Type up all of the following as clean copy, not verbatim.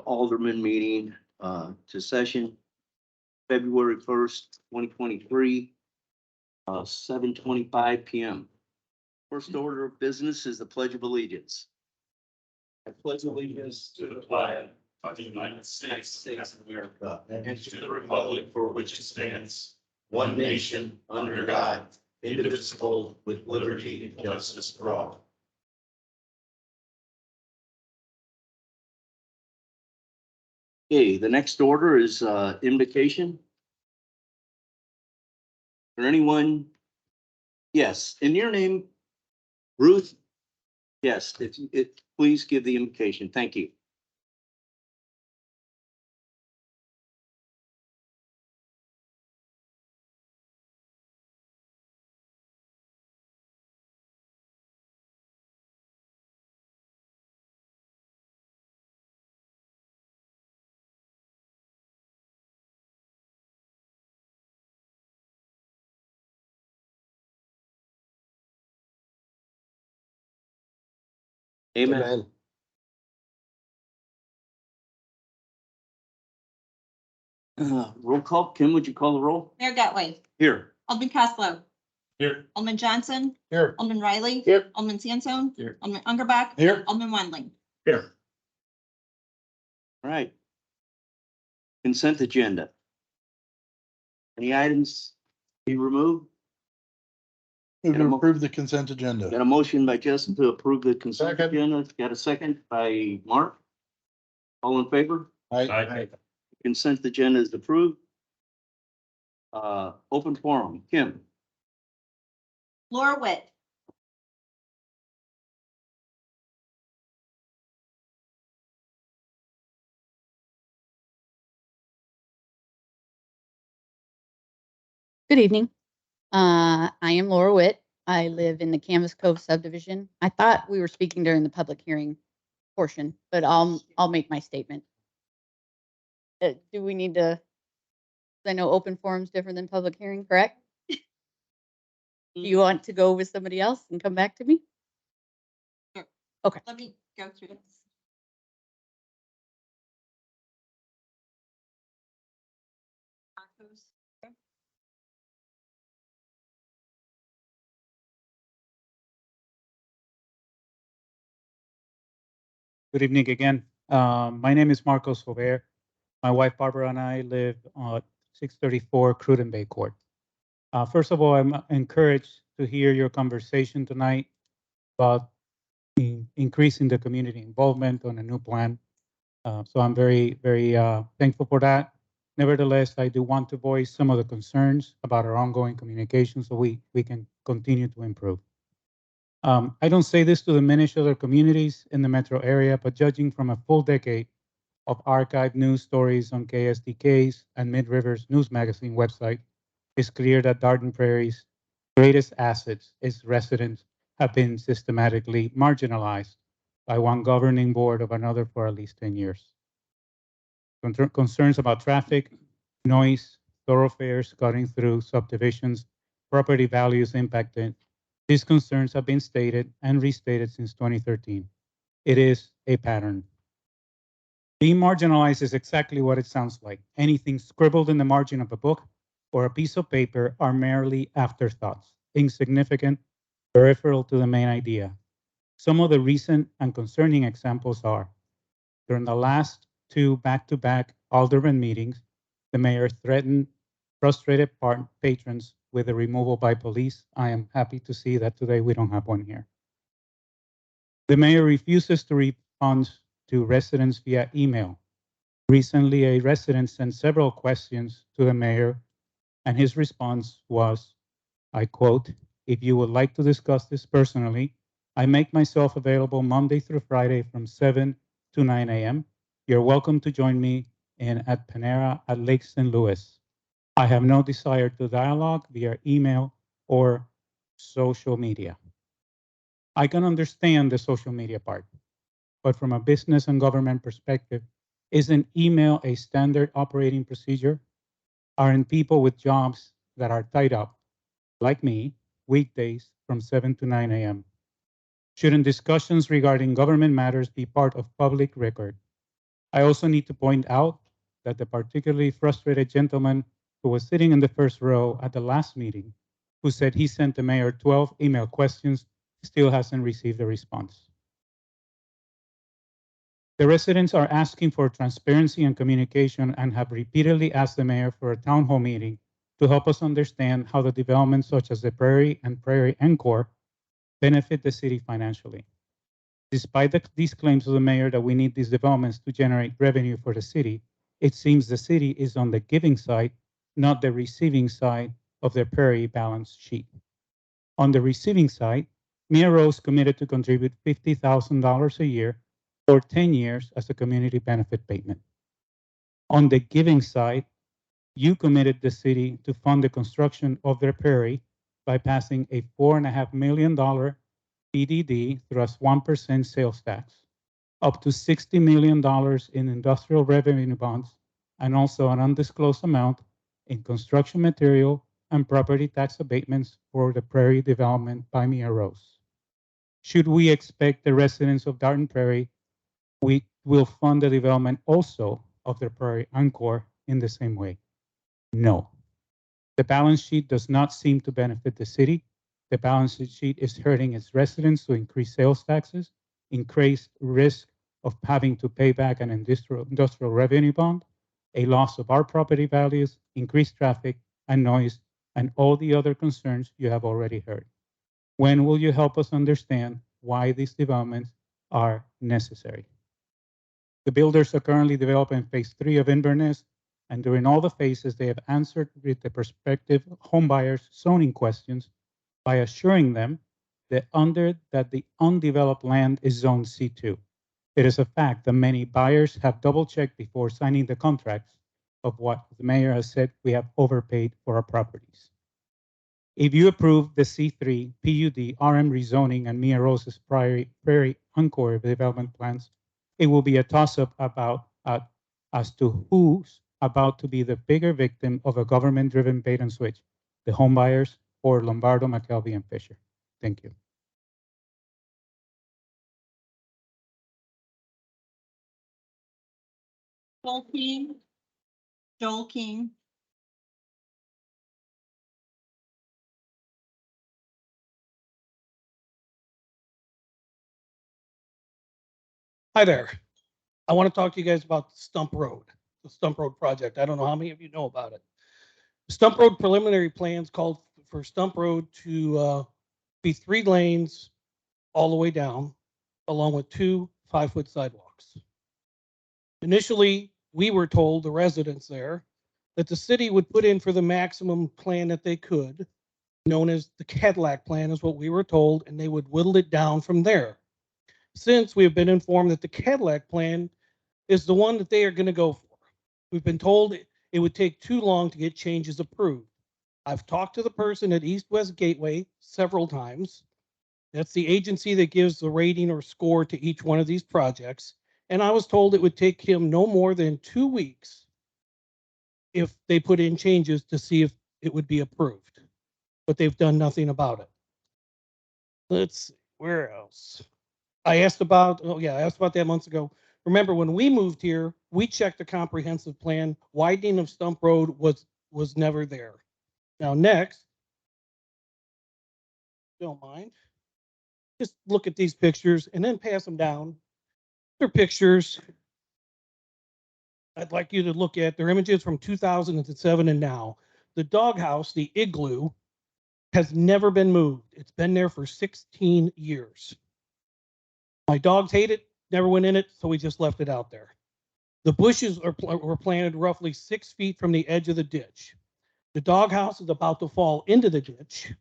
Aldermen meeting to session February 1st, 2023, 7:25 p.m. First order of business is the Pledge of Allegiance. I pledge allegiance to the flag of the United States of America and to the republic for which it stands, one nation, under God, indivisible, with liberty and justice for all. Okay, the next order is invocation. Or anyone? Yes, in your name, Ruth? Yes, please give the invocation. Thank you. Amen. Roll call. Kim, would you call the roll? Mayor Gutway. Here. Alderman Coslow. Here. Alderman Johnson. Here. Alderman Riley. Here. Alderman Sansone. Here. Alderman Ungerbach. Here. Alderman Wendling. Here. All right. Consent agenda. Any items be removed? Move to approve the consent agenda. Got a motion by Justin to approve the consent Second. agenda. Got a second by Mark. All in favor? Aye. Consent agenda is approved. Open forum. Kim. Laura Witt. Good evening. I am Laura Witt. I live in the Canvas Cove subdivision. I thought we were speaking during the public hearing portion, but I'll make my statement. Do we need to? I know open forum's different than public hearing, correct? Do you want to go with somebody else and come back to me? Sure. Okay. Let me go through this. Good evening again. My name is Marcos Jover. My wife Barbara and I live on 634 Cruden Bay Court. First of all, I'm encouraged to hear your conversation tonight about increasing the community involvement on a new plan. So I'm very, very thankful for that. Nevertheless, I do want to voice some of the concerns about our ongoing communication so we can continue to improve. I don't say this to diminish other communities in the metro area, but judging from a full decade of archived news stories on KSDK's and Mid-Rivers News Magazine website, it's clear that Darden Prairie's greatest assets, its residents, have been systematically marginalized by one governing board of another for at least 10 years. Concerns about traffic, noise, thoroughfares cutting through subdivisions, property values impacted. These concerns have been stated and restated since 2013. It is a pattern. Being marginalized is exactly what it sounds like. Anything scribbled in the margin of a book or a piece of paper are merely afterthoughts, insignificant, peripheral to the main idea. Some of the recent and concerning examples are, during the last two back-to-back alderman meetings, the mayor threatened frustrated patrons with a removal by police. I am happy to see that today we don't have one here. The mayor refuses to respond to residents via email. Recently, a resident sent several questions to the mayor, and his response was, I quote, "If you would like to discuss this personally, I make myself available Monday through Friday from 7 to 9 a.m. You're welcome to join me at Panera at Lake St. Louis. I have no desire to dialogue via email or social media." I can understand the social media part, but from a business and government perspective, isn't email a standard operating procedure? Aren't people with jobs that are tied up, like me, weekdays from 7 to 9 a.m.? Shouldn't discussions regarding government matters be part of public record? I also need to point out that the particularly frustrated gentleman who was sitting in the first row at the last meeting, who said he sent the mayor 12 email questions, still hasn't received a response. The residents are asking for transparency and communication and have repeatedly asked the mayor for a town hall meeting to help us understand how the developments such as the Prairie and Prairie Encore benefit the city financially. Despite these claims of the mayor that we need these developments to generate revenue for the city, it seems the city is on the giving side, not the receiving side of the Prairie balance sheet. On the receiving side, Mia Rose committed to contribute $50,000 a year for 10 years as a community benefit payment. On the giving side, you committed the city to fund the construction of their Prairie by passing a $4.5 million PDD through a 1% sales tax, up to $60 million in industrial revenue bonds, and also an undisclosed amount in construction material and property tax abatements for the Prairie development by Mia Rose. Should we expect the residents of Darton Prairie, we will fund the development also of the Prairie Encore in the same way? No. The balance sheet does not seem to benefit the city. The balance sheet is hurting its residents to increase sales taxes, increase risk of having to pay back an industrial revenue bond, a loss of our property values, increased traffic and noise, and all the other concerns you have already heard. When will you help us understand why these developments are necessary? The builders are currently developing phase 3 of Inverness, and during all the phases, they have answered with the prospective homebuyers zoning questions by assuring them that the undeveloped land is zone C2. It is a fact that many buyers have double-checked before signing the contracts of what the mayor has said we have overpaid for our properties. If you approve the C3, PUD, RM rezoning, and Mia Rose's Prairie Encore development plans, it will be a toss-up about as to who's about to be the bigger victim of a government-driven bait and switch, the homebuyers or Lombardo, McKelvey, and Fisher. Thank you. Joel King. Joel King. Hi there. I want to talk to you guys about Stump Road, the Stump Road project. I don't know how many of you know about it. Stump Road preliminary plans called for Stump Road to be 3 lanes all the way down, along with 2 5-foot sidewalks. Initially, we were told, the residents there, that the city would put in for the maximum plan that they could, known as the Cadillac plan is what we were told, and they would whittle it down from there. Since we have been informed that the Cadillac plan is the one that they are going to go for. We've been told it would take too long to get changes approved. I've talked to the person at East West Gateway several times. That's the agency that gives the rating or score to each one of these projects. And I was told it would take him no more than 2 weeks if they put in changes to see if it would be approved. But they've done nothing about it. Let's see, where else? I asked about that months ago. Remember, when we moved here, we checked the comprehensive plan. Widening of Stump Road was never there. Now, next, don't mind, just look at these pictures and then pass them down. They're pictures I'd like you to look at. They're images from 2007 and now. The doghouse, the igloo, has never been moved. It's been there for 16 years. My dogs hate it, never went in it, so we just left it out there. The bushes were planted roughly 6 feet from the edge of the ditch. The doghouse is about to fall into the ditch,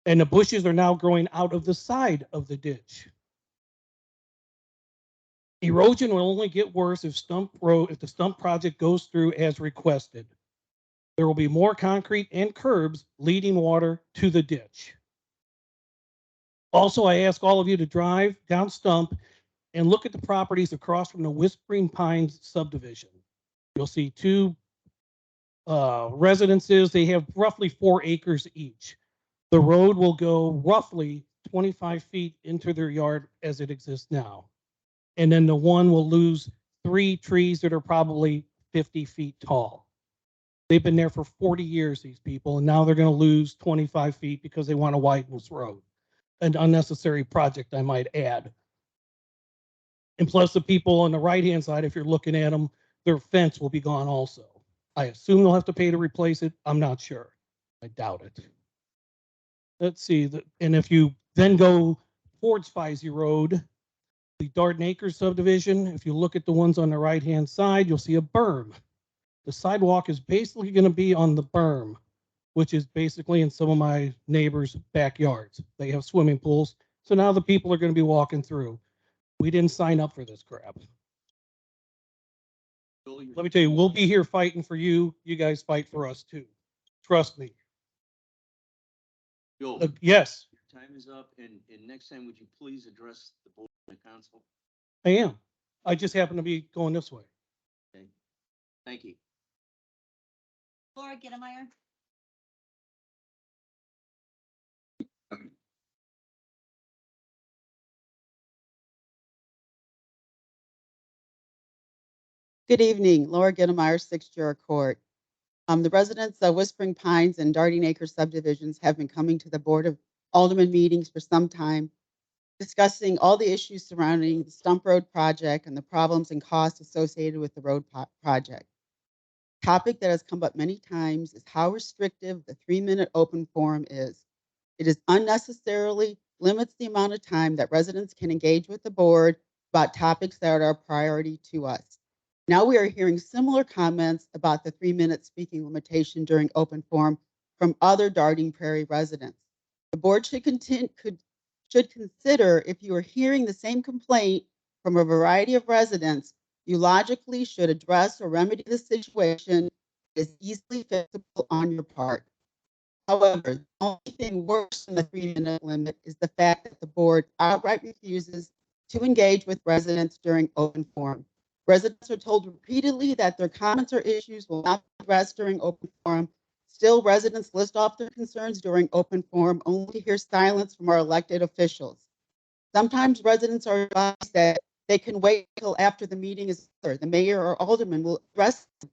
and the bushes are now growing out of the side of the ditch. Erosion will only get worse if the Stump project goes through as requested. There will be more concrete and curbs leading water to the ditch. Also, I ask all of you to drive down Stump and look at the properties across from the Whispering Pines subdivision. You'll see 2 residences. They have roughly 4 acres each. The road will go roughly 25 feet into their yard as it exists now. And then the one will lose 3 trees that are probably 50 feet tall. They've been there for 40 years, these people, and now they're going to lose 25 feet because they want to widen this road. An unnecessary project, I might add. And plus the people on the right-hand side, if you're looking at them, their fence will be gone also. I assume they'll have to pay to replace it. I'm not sure. I doubt it. Let's see. And if you then go towards Spizy Road, the Darden Acres subdivision, if you look at the ones on the right-hand side, you'll see a berm. The sidewalk is basically going to be on the berm, which is basically in some of my neighbors' backyards. They have swimming pools. So now the people are going to be walking through. We didn't sign up for this crap. Let me tell you, we'll be here fighting for you. You guys fight for us too. Trust me. Joel, Yes, your time is up, and next time, would you please address the board and the council? I am. I just happen to be going this way. Okay, thank you. Laura Gettemeyer. Good evening, Laura Gettemeyer, 6 Jura Court. The residents of Whispering Pines and Darting Acres subdivisions have been coming to the Board of Aldermen meetings for some time, discussing all the issues surrounding the Stump Road project and the problems and costs associated with the road project. Topic that has come up many times is how restrictive the 3-minute open forum is. It is unnecessarily limits the amount of time that residents can engage with the board about topics that are a priority to us. Now we are hearing similar comments about the 3-minute speaking limitation during open forum from other Darting Prairie residents. The board should consider, if you are hearing the same complaint from a variety of residents, you logically should address or remedy the situation that is easily fixable on your part. However, the only thing worse than the 3-minute limit is the fact that the board outright refuses to engage with residents during open forum. Residents are told repeatedly that their comments or issues will not be addressed during open forum. Still, residents list off their concerns during open forum only to hear silence from our elected officials. Sometimes residents are advised that they can wait until after the meeting is over. The mayor or alderman will address them.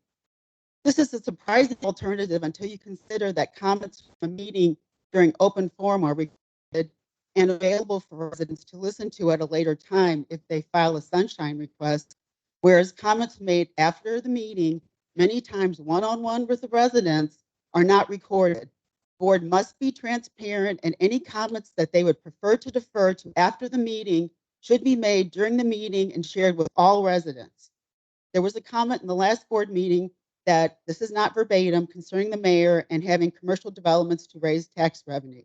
This is a surprising alternative until you consider that comments from a meeting during open forum are recorded and available for residents to listen to at a later time if they file a sunshine request, whereas comments made after the meeting, many times one-on-one with the residents, are not recorded. The board must be transparent, and any comments that they would prefer to defer to after the meeting should be made during the meeting and shared with all residents. There was a comment in the last board meeting that this is not verbatim concerning the mayor and having commercial developments to raise tax revenue.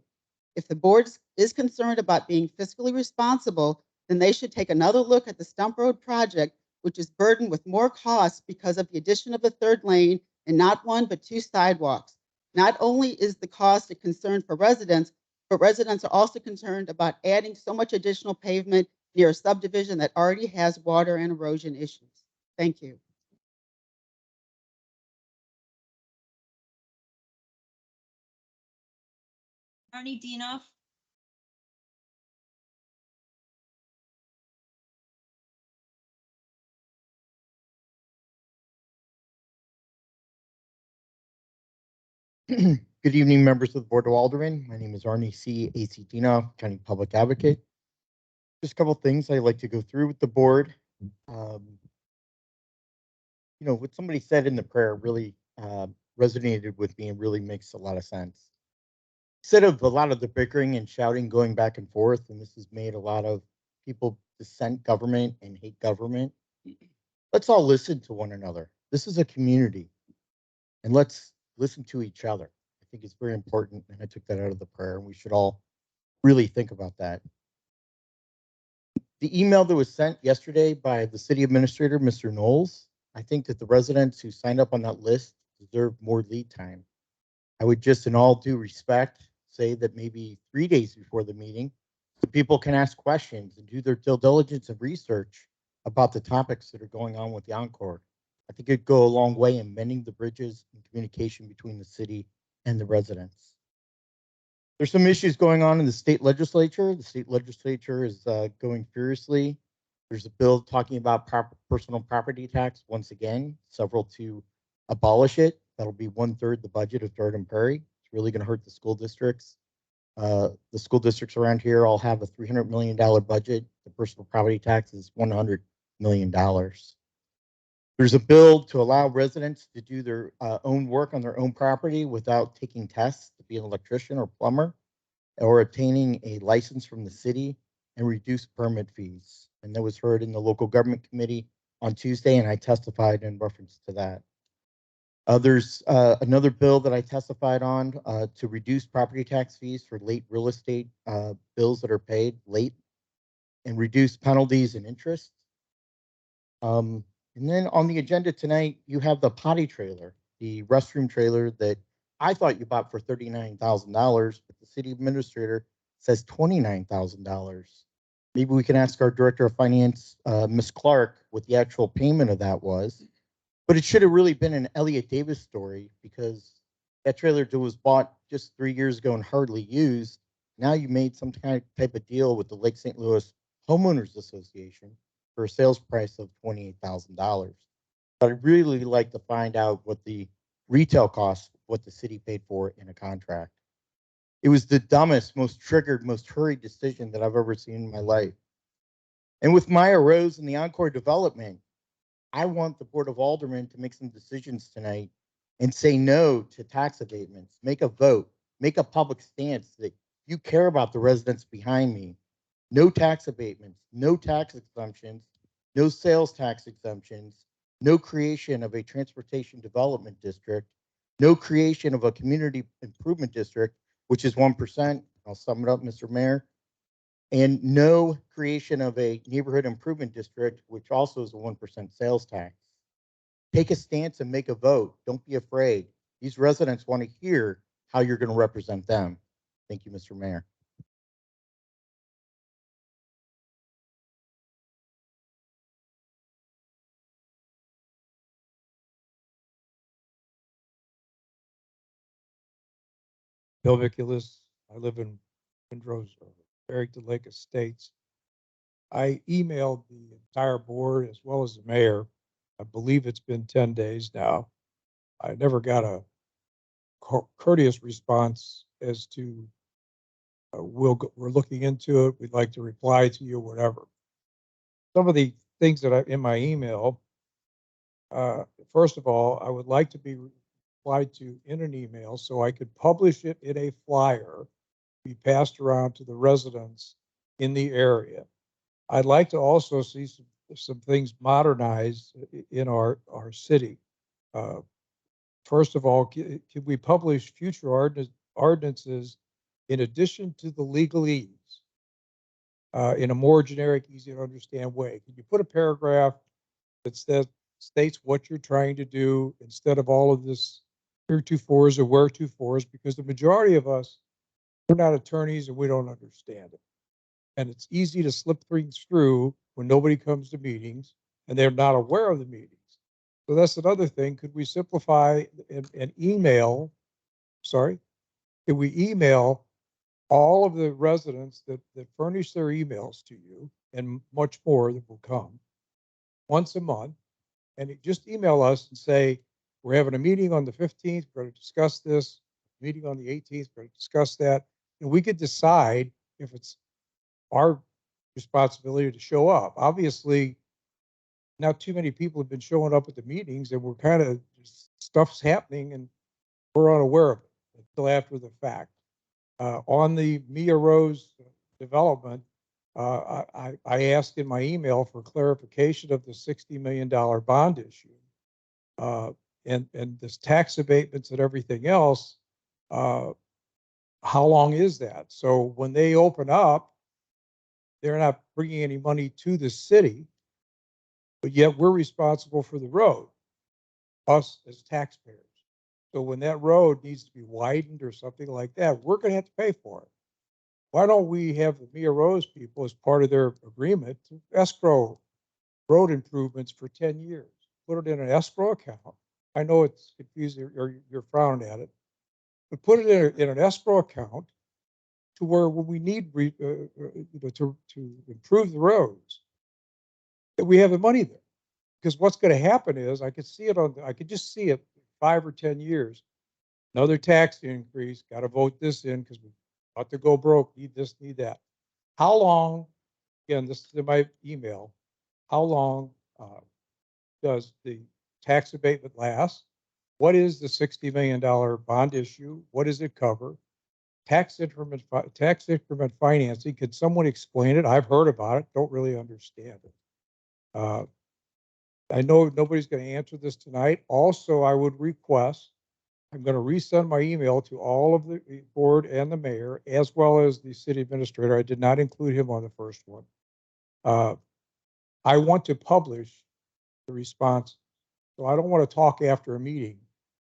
If the board is concerned about being fiscally responsible, then they should take another look at the Stump Road project, which is burdened with more costs because of the addition of a 3rd lane and not 1 but 2 sidewalks. Not only is the cost a concern for residents, but residents are also concerned about adding so much additional pavement near a subdivision that already has water and erosion issues. Thank you. Arnie Dienoff. Good evening, members of the Board of Aldermen. My name is Arnie C. Acedino, County Public Advocate. Just a couple of things I'd like to go through with the board. What somebody said in the prayer really resonated with me and really makes a lot of sense. Instead of a lot of the bickering and shouting going back and forth, and this has made a lot of people dissent government and hate government, let's all listen to one another. This is a community, and let's listen to each other. I think it's very important, and I took that out of the prayer, and we should all really think about that. The email that was sent yesterday by the city administrator, Mr. Knowles, I think that the residents who signed up on that list deserve more lead time. I would just, in all due respect, say that maybe 3 days before the meeting, so people can ask questions and do their due diligence and research about the topics that are going on with the Encore. I think it'd go a long way in mending the bridges and communication between the city and the residents. There's some issues going on in the state legislature. The state legislature is going furiously There's a bill talking about personal property tax, once again, several to abolish it. That'll be 1/3 the budget of Jordan Prairie. It's really going to hurt the school districts. The school districts around here all have a $300 million budget. The personal property tax is $100 million. There's a bill to allow residents to do their own work on their own property without taking tests to be an electrician or plumber or obtaining a license from the city and reduce permit fees. And that was heard in the local government committee on Tuesday, and I testified in reference to that. There's another bill that I testified on to reduce property tax fees for late real estate bills that are paid late and reduce penalties and interest. And then on the agenda tonight, you have the potty trailer, the restroom trailer that I thought you bought for $39,000, but the city administrator says $29,000. Maybe we can ask our director of finance, Ms. Clark, what the actual payment of that was. But it should have really been an Elliott Davis story because that trailer was bought just 3 years ago and hardly used. Now you made some kind of type of deal with the Lake St. Louis Homeowners Association for a sales price of $28,000. But I'd really like to find out what the retail cost, what the city paid for in a contract. It was the dumbest, most triggered, most hurried decision that I've ever seen in my life. And with Maya Rose and the Encore development, I want the Board of Aldermen to make some decisions tonight and say no to tax abatements. Make a vote, make a public stance that you care about the residents behind me. No tax abatements, no tax exemptions, no sales tax exemptions, no creation of a transportation development district, no creation of a community improvement district, which is 1%. I'll sum it up, Mr. Mayor. And no creation of a neighborhood improvement district, which also is a 1% sales tax. Take a stance and make a vote. Don't be afraid. These residents want to hear how you're going to represent them. Thank you, Mr. Mayor. Bill Viculis. I live in Windrose, Barrington Lake Estates. I emailed the entire board as well as the mayor. I believe it's been 10 days now. I never got a courteous response as to we're looking into it. We'd like to reply to you, whatever. Some of the things that in my email, first of all, I would like to be replied to in an email so I could publish it in a flyer, be passed around to the residents in the area. I'd like to also see some things modernized in our city. First of all, can we publish future ordinances in addition to the legalese in a more generic, easy to understand way? Can you put a paragraph that states what you're trying to do instead of all of this heretofores or wheretofores? Because the majority of us, we're not attorneys and we don't understand it. And it's easy to slip things through when nobody comes to meetings and they're not aware of the meetings. So that's another thing. Could we simplify and email, could we email all of the residents that furnish their emails to you and much more that will come once a month, and just email us and say, we're having a meeting on the 15th, we're going to discuss this, meeting on the 18th, we're going to discuss that, and we could decide if it's our responsibility to show up. Obviously, not too many people have been showing up at the meetings, and we're kind of, stuff's happening and we're unaware of it until after the fact. On the Mia Rose development, I asked in my email for clarification of the $60 million bond issue and this tax abatements and everything else. How long is that? So when they open up, they're not bringing any money to the city, but yet we're responsible for the road, us as taxpayers. So when that road needs to be widened or something like that, we're going to have to pay for it. Why don't we have the Mia Rose people, as part of their agreement, to escrow road improvements for 10 years? Put it in an escrow account. I know it's confusing or you're frowning at it, but put it in an escrow account to where when we need to improve the roads, that we have the money there. Because what's going to happen is I could just see it 5 or 10 years. Another tax increase, got to vote this in because we about to go broke, need this, need that. How long, again, this is in my email, how long does the tax abatement last? What is the $60 million bond issue? What does it cover? Tax increment financing. Could someone explain it? I've heard about it, don't really understand it. I know nobody's going to answer this tonight. Also, I would request, I'm going to resend my email to all of the board and the mayor, as well as the city administrator. I did not include him on the first one. I want to publish the response. So I don't want to talk after a meeting,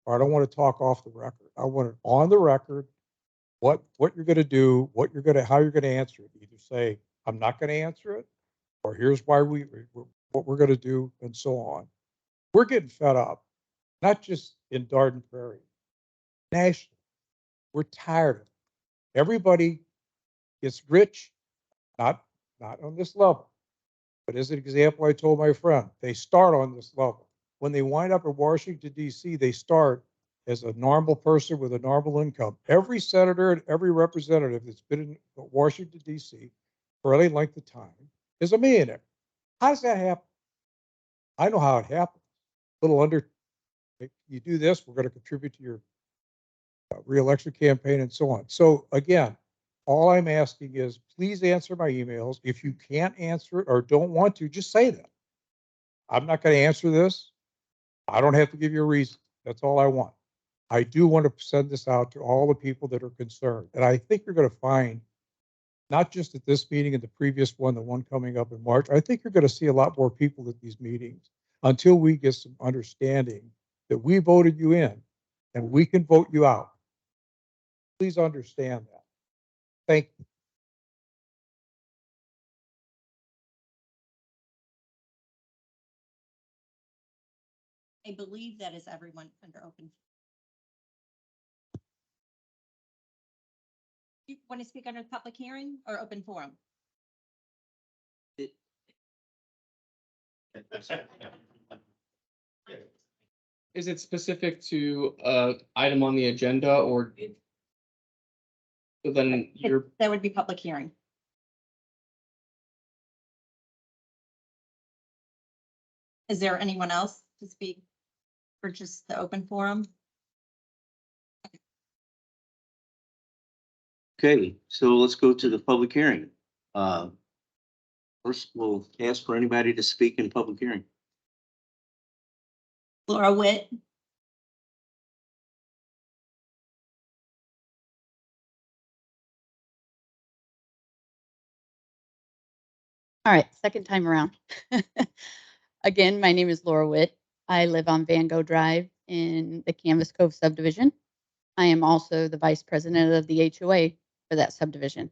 or I don't want to talk off the record. I want it on the record, what you're going to do, how you're going to answer it. Either say, I'm not going to answer it, or here's why what we're going to do, and so on. We're getting fed up, not just in Darden Prairie, nationally. We're tired of it. Everybody gets rich, not on this level, but as an example, I told my friend, they start on this level. When they wind up in Washington, D.C., they start as a normal person with a normal income. Every senator and every representative that's been in Washington, D.C. for any length of time is a millionaire. How does that happen? I know how it happens. A little under, you do this, we're going to contribute to your reelection campaign and so on. So again, all I'm asking is please answer my emails. If you can't answer it or don't want to, just say that. I'm not going to answer this. I don't have to give you a reason. That's all I want. I do want to send this out to all the people that are concerned. And I think you're going to find, not just at this meeting and the previous one, the one coming up in March, I think you're going to see a lot more people at these meetings until we get some understanding that we voted you in and we can vote you out. Please understand that. Thank you. I believe that is everyone under open. You want to speak under the public hearing or open forum? Is it specific to item on the agenda or? So then you're, That would be public hearing. Is there anyone else to speak for just the open forum? Okay, so let's go to the public hearing. First, we'll ask for anybody to speak in public hearing. Laura Witt. All right, second time around. Again, my name is Laura Witt. I live on Van Gogh Drive in the Canvas Cove subdivision. I am also the vice president of the HOA for that subdivision.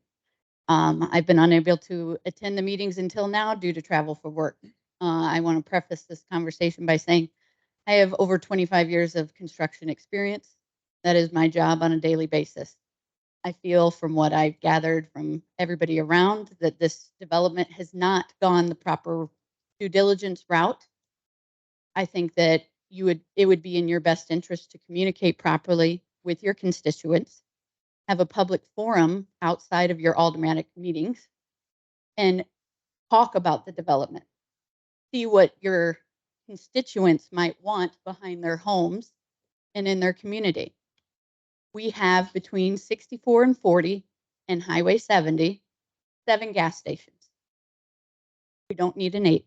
I've been unable to attend the meetings until now due to travel for work. I want to preface this conversation by saying I have over 25 years of construction experience. That is my job on a daily basis. I feel from what I've gathered from everybody around that this development has not gone the proper due diligence route. I think that it would be in your best interest to communicate properly with your constituents, have a public forum outside of your aldermanic meetings, and talk about the development. See what your constituents might want behind their homes and in their community. We have between 64 and 40 and Highway 70, 7 gas stations. We don't need an 8th.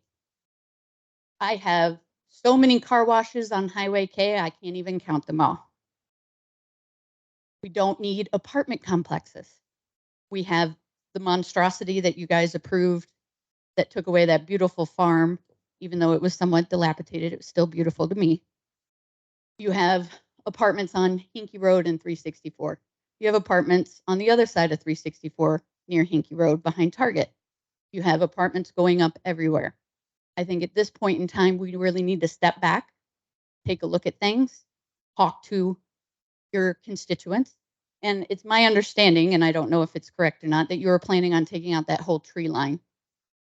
I have so many car washes on Highway K, I can't even count them all. We don't need apartment complexes. We have the monstrosity that you guys approved that took away that beautiful farm, even though it was somewhat dilapidated, it was still beautiful to me. You have apartments on Hinkie Road and 364. You have apartments on the other side of 364 near Hinkie Road behind Target. You have apartments going up everywhere. I think at this point in time, we really need to step back, take a look at things, talk to your constituents. And it's my understanding, and I don't know if it's correct or not, that you were planning on taking out that whole tree line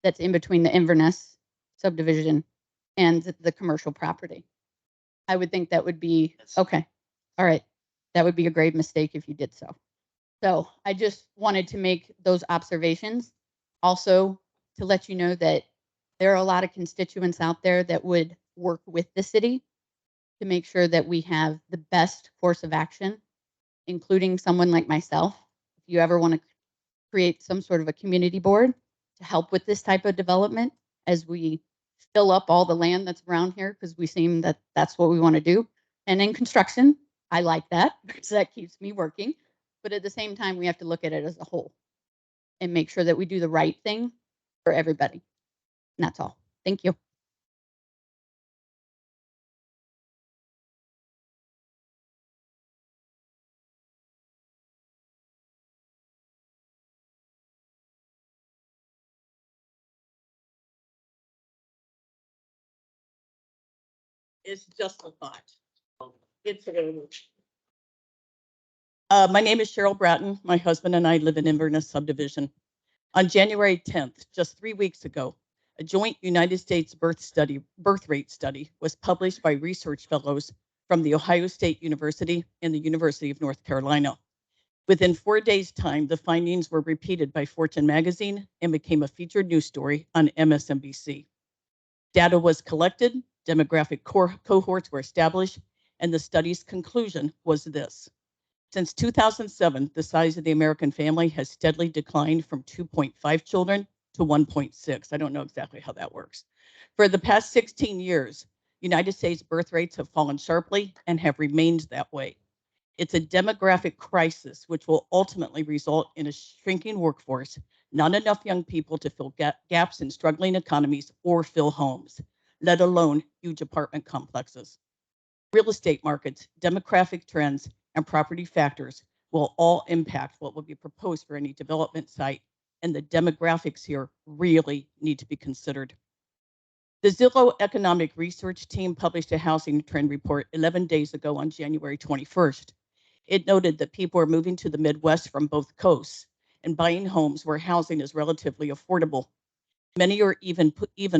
that's in between the Inverness subdivision and the commercial property. I would think that would be, okay, all right. That would be a grave mistake if you did so. So I just wanted to make those observations. Also, to let you know that there are a lot of constituents out there that would work with the city to make sure that we have the best course of action, including someone like myself. If you ever want to create some sort of a community board to help with this type of development as we fill up all the land that's around here, because we seem that that's what we want to do. And in construction, I like that because that keeps me working. But at the same time, we have to look at it as a whole and make sure that we do the right thing for everybody. And that's all. Thank you. It's just a thought. It's my name is Cheryl Bratton. My husband and I live in Inverness subdivision. On January 10th, just 3 weeks ago, a joint United States birth rate study was published by research fellows from the Ohio State University and the University of North Carolina. Within 4 days' time, the findings were repeated by Fortune magazine and became a featured news story on MSNBC. Data was collected, demographic cohorts were established, and the study's conclusion was this. Since 2007, the size of the American family has steadily declined from 2.5 children to 1.6. I don't know exactly how that works. For the past 16 years, United States birth rates have fallen sharply and have remained that way. It's a demographic crisis, which will ultimately result in a shrinking workforce, not enough young people to fill gaps in struggling economies or fill homes, let alone huge apartment complexes. Real estate markets, demographic trends, and property factors will all impact what will be proposed for any development site, and the demographics here really need to be considered. The Zillow Economic Research Team published a housing trend report 11 days ago on January 21st. It noted that people are moving to the Midwest from both coasts and buying homes where housing is relatively affordable. Many are even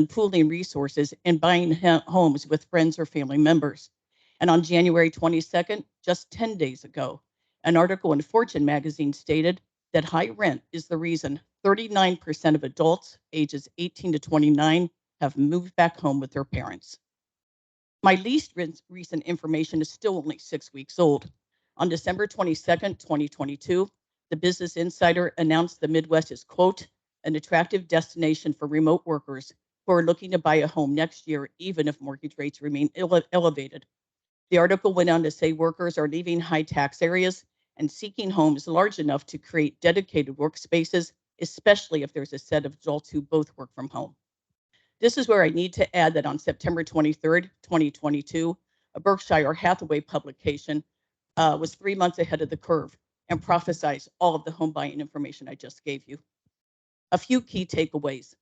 pooling resources and buying homes with friends or family members. And on January 22nd, just 10 days ago, an article in Fortune magazine stated that high rent is the reason 39% of adults ages 18 to 29 have moved back home with their parents. My least recent information is still only 6 weeks old. On December 22nd, 2022, the Business Insider announced the Midwest is, quote, an attractive destination for remote workers who are looking to buy a home next year, even if mortgage rates remain elevated. The article went on to say workers are leaving high tax areas and seeking homes large enough to create dedicated workspaces, especially if there's a set of adults who both work from home. This is where I need to add that on September 23rd, 2022, a Berkshire Hathaway publication was 3 months ahead of the curve and prophesized all of the home buying information I just gave you. A few key takeaways.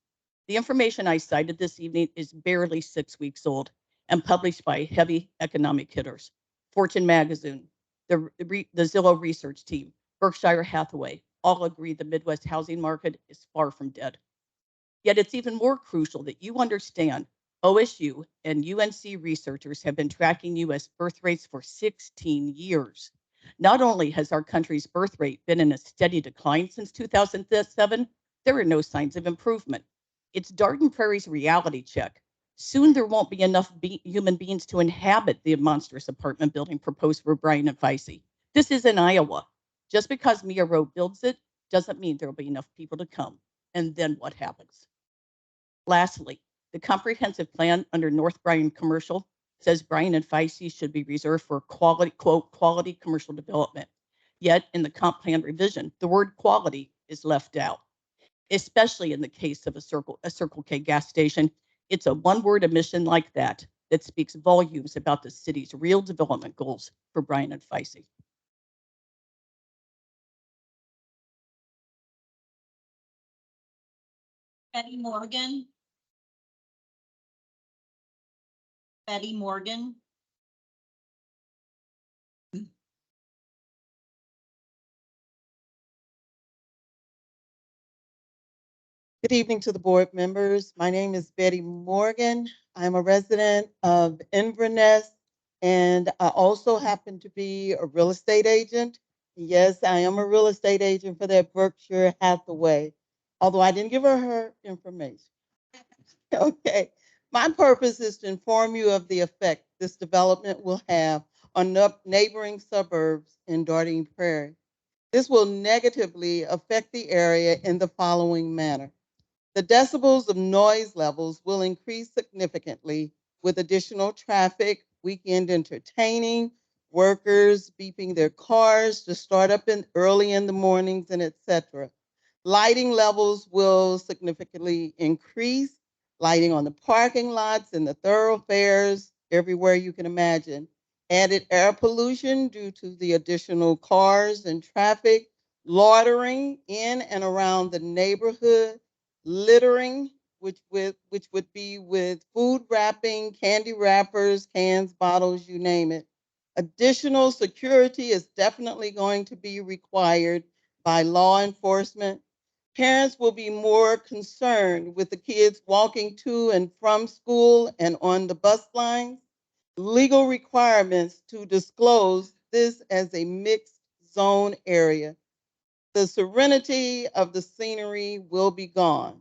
The information I cited this evening is barely 6 weeks old and published by heavy economic hitters. Fortune magazine, the Zillow research team, Berkshire Hathaway, all agree the Midwest housing market is far from dead. Yet it's even more crucial that you understand OSU and UNC researchers have been tracking US birth rates for 16 years. Not only has our country's birth rate been in a steady decline since 2007, there are no signs of improvement. It's Darden Prairie's reality check. Soon there won't be enough human beings to inhabit the monstrous apartment building proposed for Bryan and Ficey. This is in Iowa. Just because Mia Rowe builds it doesn't mean there will be enough people to come. And then what happens? Lastly, the comprehensive plan under North Bryan Commercial says Bryan and Ficey should be reserved for quality, quote, quality commercial development. Yet in the comp plan revision, the word quality is left out, especially in the case of a Circle K gas station. It's a one-word omission like that that speaks volumes about the city's real development goals for Bryan and Ficey. Betty Morgan. Betty Morgan. Good evening to the board members. My name is Betty Morgan. I'm a resident of Inverness, and I also happen to be a real estate agent. Yes, I am a real estate agent for that Berkshire Hathaway, although I didn't give her information. Okay. My purpose is to inform you of the effect this development will have on neighboring suburbs in Darting Prairie. This will negatively affect the area in the following manner. The decibels of noise levels will increase significantly with additional traffic, weekend entertaining, workers beeping their cars to start up early in the mornings, and etc. Lighting levels will significantly increase, lighting on the parking lots and the thoroughfares, everywhere you can imagine. Added air pollution due to the additional cars and traffic, loitering in and around the neighborhood, littering, which would be with food wrapping, candy wrappers, cans, bottles, you name it. Additional security is definitely going to be required by law enforcement. Parents will be more concerned with the kids walking to and from school and on the bus lines. Legal requirements to disclose this as a mixed zone area. The serenity of the scenery will be gone.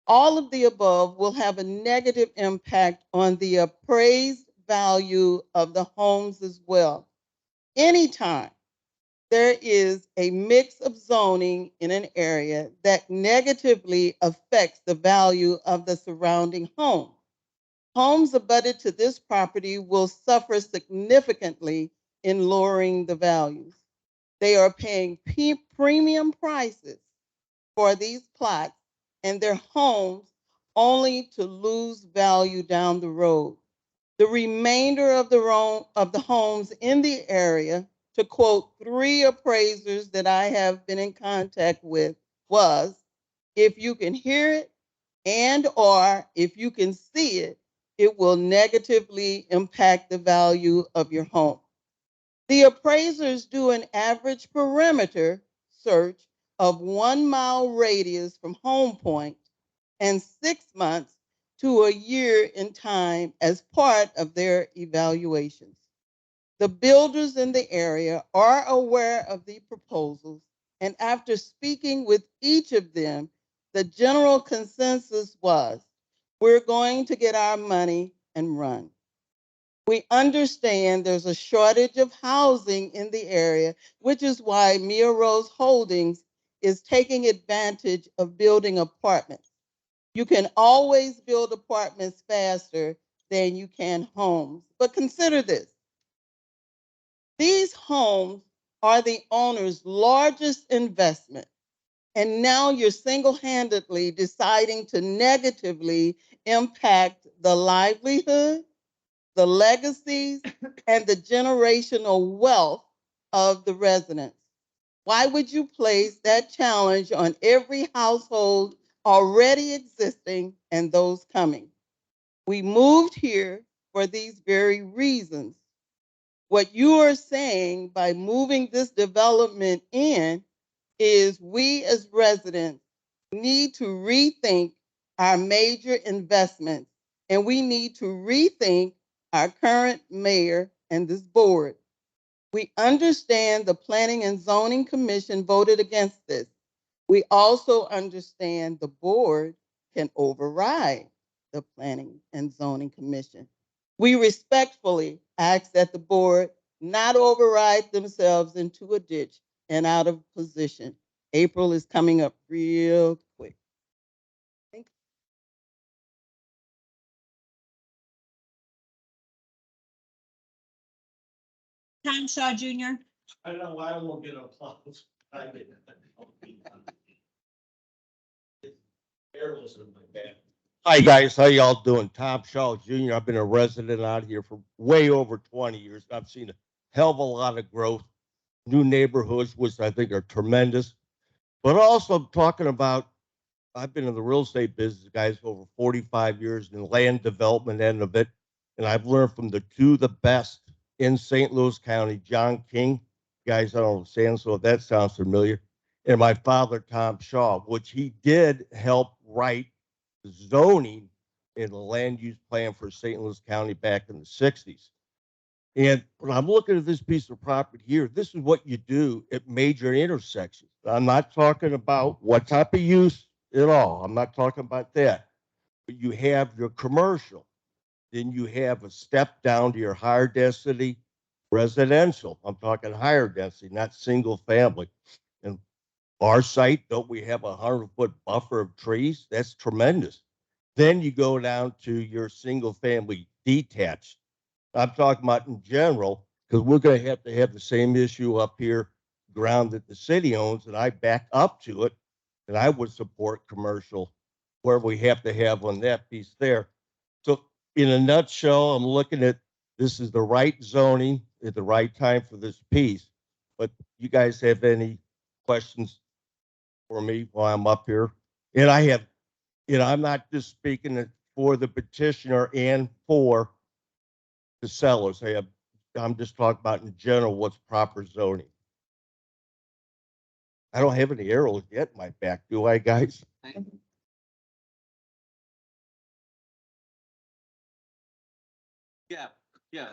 All of the above will have a negative impact on the appraised value of the homes as well. Anytime there is a mix of zoning in an area that negatively affects the value of the surrounding home, homes abutted to this property will suffer significantly in lowering the values. They are paying premium prices for these plots and their homes only to lose value down the road. The remainder of the homes in the area, to quote 3 appraisers that I have been in contact with, was, if you can hear it and or if you can see it, it will negatively impact the value of your home. The appraisers do an average perimeter search of 1 mile radius from home point and 6 months to a year in time as part of their evaluations. The builders in the area are aware of the proposals, and after speaking with each of them, the general consensus was, we're going to get our money and run. We understand there's a shortage of housing in the area, which is why Mia Rose Holdings is taking advantage of building apartments. You can always build apartments faster than you can homes. But consider this. These homes are the owner's largest investment. And now you're single-handedly deciding to negatively impact the livelihood, the legacies, and the generational wealth of the residents. Why would you place that challenge on every household already existing and those coming? We moved here for these very reasons. What you are saying by moving this development in is we as residents need to rethink our major investments, and we need to rethink our current mayor and this board. We understand the Planning and Zoning Commission voted against this. We also understand the board can override the Planning and Zoning Commission. We respectfully ask that the board not override themselves into a ditch and out of position. April is coming up real quick. Thank Tom Shaw Jr. I don't know why I won't get applause. I did. Arrows in my back. Hi, guys. How y'all doing? Tom Shaw Jr. I've been a resident out here for way over 20 years. I've seen a hell of a lot of growth, new neighborhoods, which I think are tremendous. But also talking about, I've been in the real estate business, guys, for over 45 years in the land development end of it. And I've learned from the best in St. Louis County, John King. Guys, I don't know if that sounds familiar. And my father, Tom Shaw, which he did help write the zoning in the land use plan for St. Louis County back in the 60s. And when I'm looking at this piece of property here, this is what you do at major intersections. I'm not talking about what type of use at all. I'm not talking about that. But you have your commercial. Then you have a step down to your higher density residential. I'm talking higher density, not single family. And our site, don't we have a 100-foot buffer of trees? That's tremendous. Then you go down to your single family detached. I'm talking about in general, because we're going to have the same issue up here, ground that the city owns, and I back up to it, and I would support commercial where we have to have on that piece there. So in a nutshell, I'm looking at this is the right zoning at the right time for this piece. But you guys have any questions for me while I'm up here? And I have, I'm not just speaking for the petitioner and for the sellers. I'm just talking about in general what's proper zoning. I don't have any arrows yet in my back, do I, guys? Yeah, yeah.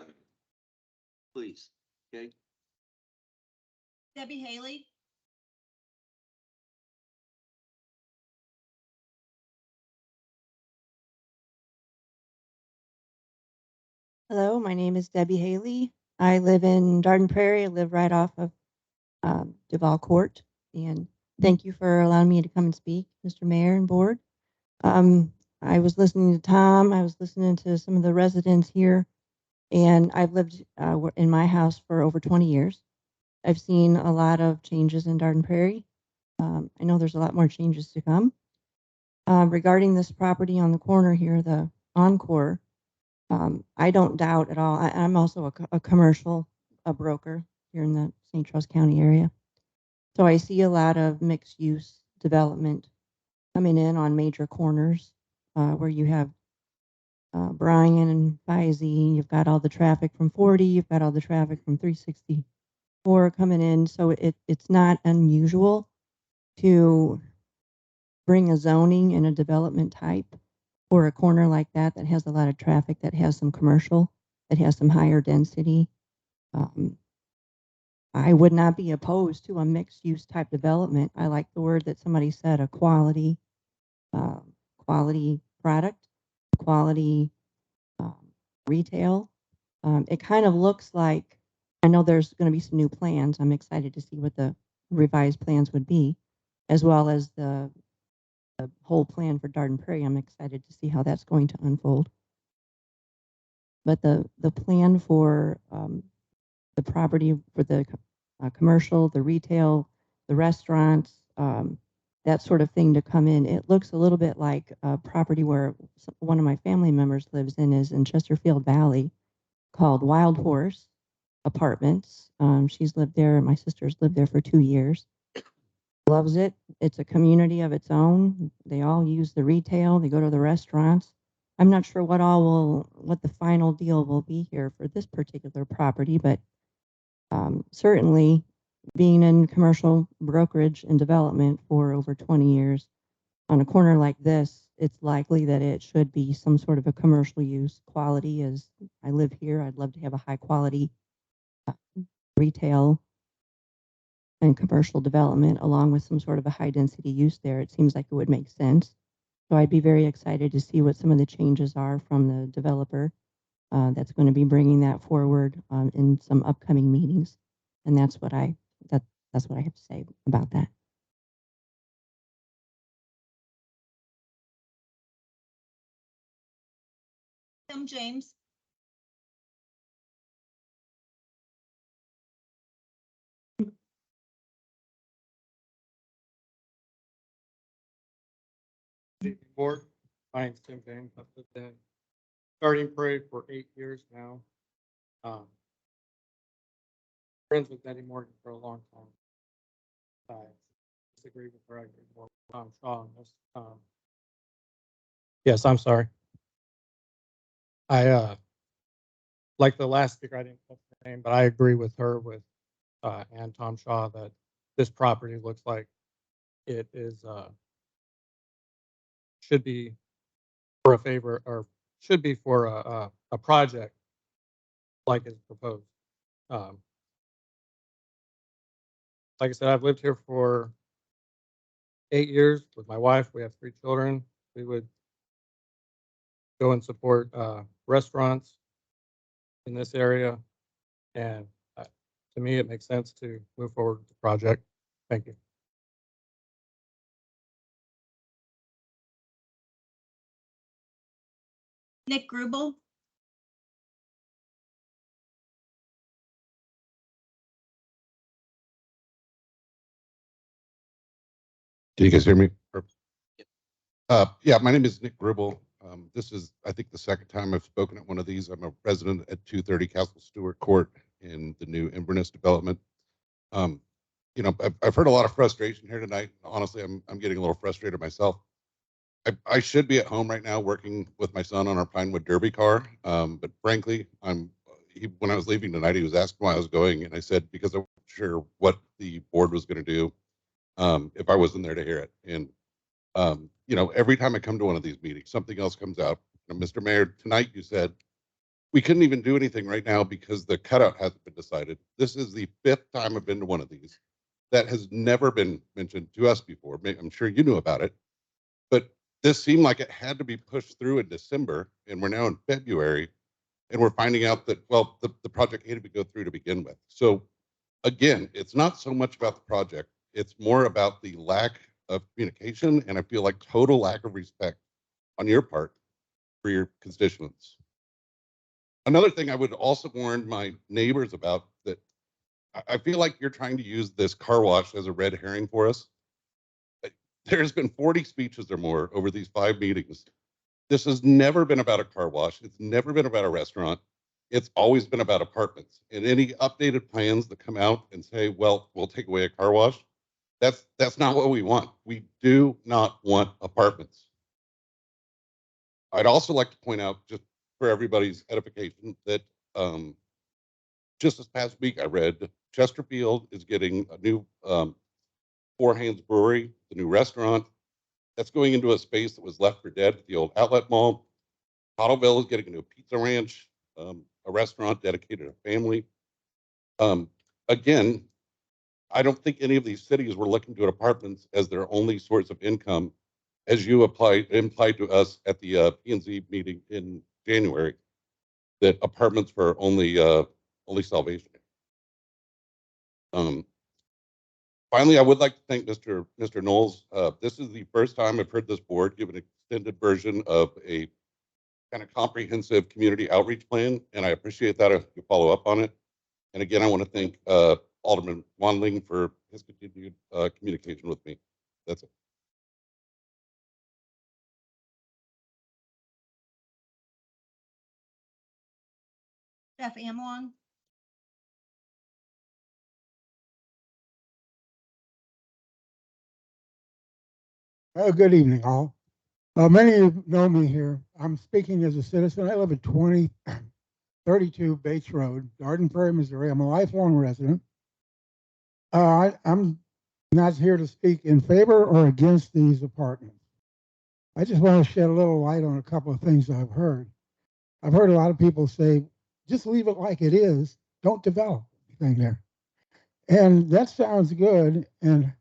Please, okay? Debbie Haley? Hello, my name is Debbie Haley. I live in Garden Prairie. I live right off of Duval Court. And thank you for allowing me to come and speak, Mr. Mayor and Board. I was listening to Tom. I was listening to some of the residents here. And I've lived in my house for over 20 years. I've seen a lot of changes in Garden Prairie. I know there's a lot more changes to come. Regarding this property on the corner here, the Encore, I don't doubt at all. I'm also a commercial broker here in the St. Charles County area. So I see a lot of mixed use development coming in on major corners where you have Bryan and Bizey. You've got all the traffic from 40. You've got all the traffic from 364 coming in. So it's not unusual to bring a zoning and a development type for a corner like that that has a lot of traffic, that has some commercial, that has some higher density. I would not be opposed to a mixed use type development. I like the word that somebody said, a quality product, quality retail. It kind of looks like, I know there's going to be some new plans. I'm excited to see what the revised plans would be, as well as the whole plan for Garden Prairie. I'm excited to see how that's going to unfold. But the plan for the property, for the commercial, the retail, the restaurants, that sort of thing to come in, it looks a little bit like a property where one of my family members lives in, is in Chesterfield Valley, called Wild Horse Apartments. She's lived there. My sister's lived there for 2 years. Loves it. It's a community of its own. They all use the retail. They go to the restaurants. I'm not sure what the final deal will be here for this particular property, but certainly being in commercial brokerage and development for over 20 years, on a corner like this, it's likely that it should be some sort of a commercial use. Quality is, I live here. I'd love to have a high quality retail and commercial development along with some sort of a high density use there. It seems like it would make sense. So I'd be very excited to see what some of the changes are from the developer that's going to be bringing that forward in some upcoming meetings. And that's what I have to say about that. Tim James? Board, my name's Tim James. I've lived in Garden Prairie for 8 years now. Friends with Betty Morgan for a long time. I disagree with her. I agree more with Tom Shaw on this. Yes, I'm sorry. I like the last speaker, I didn't put her name, but I agree with her and Tom Shaw that this property looks like it is should be for a favor, or should be for a project like is proposed. Um, like I said, I've lived here for 8 years with my wife. We have 3 children. We would go and support restaurants in this area. And to me, it makes sense to move forward with the project. Thank you. Nick Grubel, Can you guys hear me? Yeah, my name is Nick Gribble. This is, I think, the second time I've spoken at one of these. I'm a resident at 230 Castle Stewart Court in the new Inverness development. I've heard a lot of frustration here tonight. Honestly, I'm getting a little frustrated myself. I should be at home right now working with my son on our Pinewood Derby car. But frankly, when I was leaving tonight, he was asking why I was going, and I said because I wasn't sure what the board was going to do if I wasn't there to hear it. And every time I come to one of these meetings, something else comes out. Mr. Mayor, tonight you said we couldn't even do anything right now because the cutout hasn't been decided. This is the 5th time I've been to one of these. That has never been mentioned to us before. I'm sure you knew about it, but this seemed like it had to be pushed through in December, and we're now in February, and we're finding out that, well, the project had to go through to begin with. So again, it's not so much about the project. It's more about the lack of communication, and I feel like total lack of respect on your part for your constituents. Another thing I would also warn my neighbors about, that I feel like you're trying to use this car wash as a red herring for us. There's been 40 speeches or more over these 5 meetings. This has never been about a car wash. It's never been about a restaurant. It's always been about apartments. And any updated plans that come out and say, well, we'll take away a car wash, that's not what we want. We do not want apartments. I'd also like to point out, just for everybody's edification, that just this past week I read Chesterfield is getting a new Four Hands Brewery, the new restaurant that's going into a space that was left for dead at the old outlet mall. Cottleville is getting a new pizza ranch, a restaurant dedicated to family. Again, I don't think any of these cities were looking to apartments as their only source of income, as you implied to us at the P&Z meeting in January, that apartments were only salvation. Finally, I would like to thank Mr. Knowles. This is the first time I've heard this board give an extended version of a kind of comprehensive community outreach plan, and I appreciate that if you follow up on it. And again, I want to thank Alderman Wanling for his continued communication with me. That's it. Jeff Amlong, Good evening, all. Many of you know me here. I'm speaking as a citizen. I live at 2032 Bates Road, Garden Prairie, Missouri. I'm a lifelong resident. I'm not here to speak in favor or against these apartments. I just want to shed a little light on a couple of things I've heard. I've heard a lot of people say, just leave it like it is. Don't develop anything there. And that sounds good. And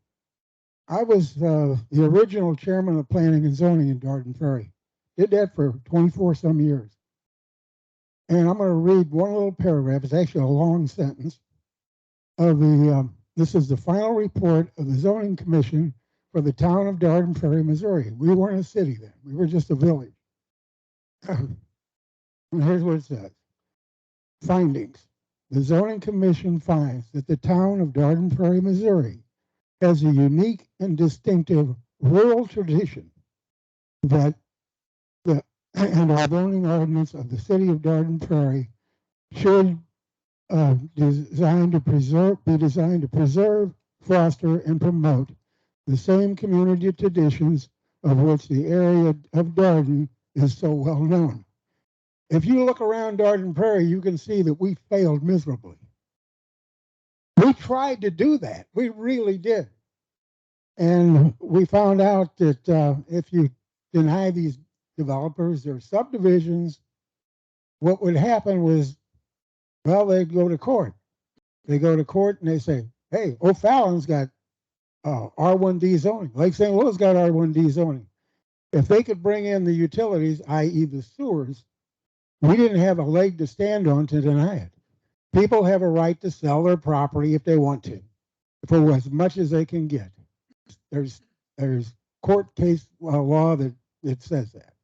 I was the original chairman of planning and zoning in Garden Prairie. Did that for 24 some years. And I'm going to read one little paragraph. It's actually a long sentence of this is the final report of the zoning commission for the town of Garden Prairie, Missouri. We weren't a city then. We were just a village. And here's what it says. Findings. The zoning commission finds that the town of Garden Prairie, Missouri has a unique and distinctive rural tradition that and our zoning ordinance of the city of Garden Prairie should be designed to preserve, foster, and promote the same community traditions of which the area of Garden is so well known. If you look around Garden Prairie, you can see that we failed miserably. We tried to do that. We really did. And we found out that if you deny these developers their subdivisions, what would happen was, well, they'd go to court. They go to court and they say, hey, O'Fallon's got R1D zoning. Lake St. Louis got R1D zoning. If they could bring in the utilities, i.e. the sewers, we didn't have a leg to stand on to deny it. People have a right to sell their property if they want to, for as much as they can get. There's court case law that says that.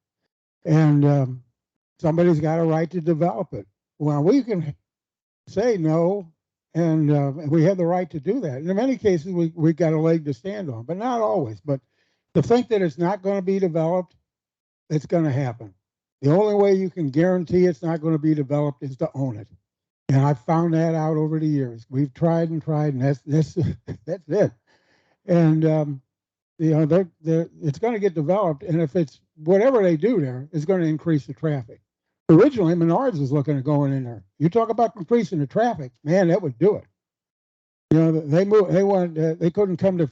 And somebody's got a right to develop it. Well, we can say no, and we have the right to do that. And in many cases, we got a leg to stand on, but not always. But to think that it's not going to be developed, it's going to happen. The only way you can guarantee it's not going to be developed is to own it. And I've found that out over the years. We've tried, and that's that's it. And you know, it's going to get developed, and if it's whatever they do there, it's going to increase the traffic. Originally, Menards was looking at going in there. You talk about increasing the traffic, man, that would do it. You know, they couldn't come to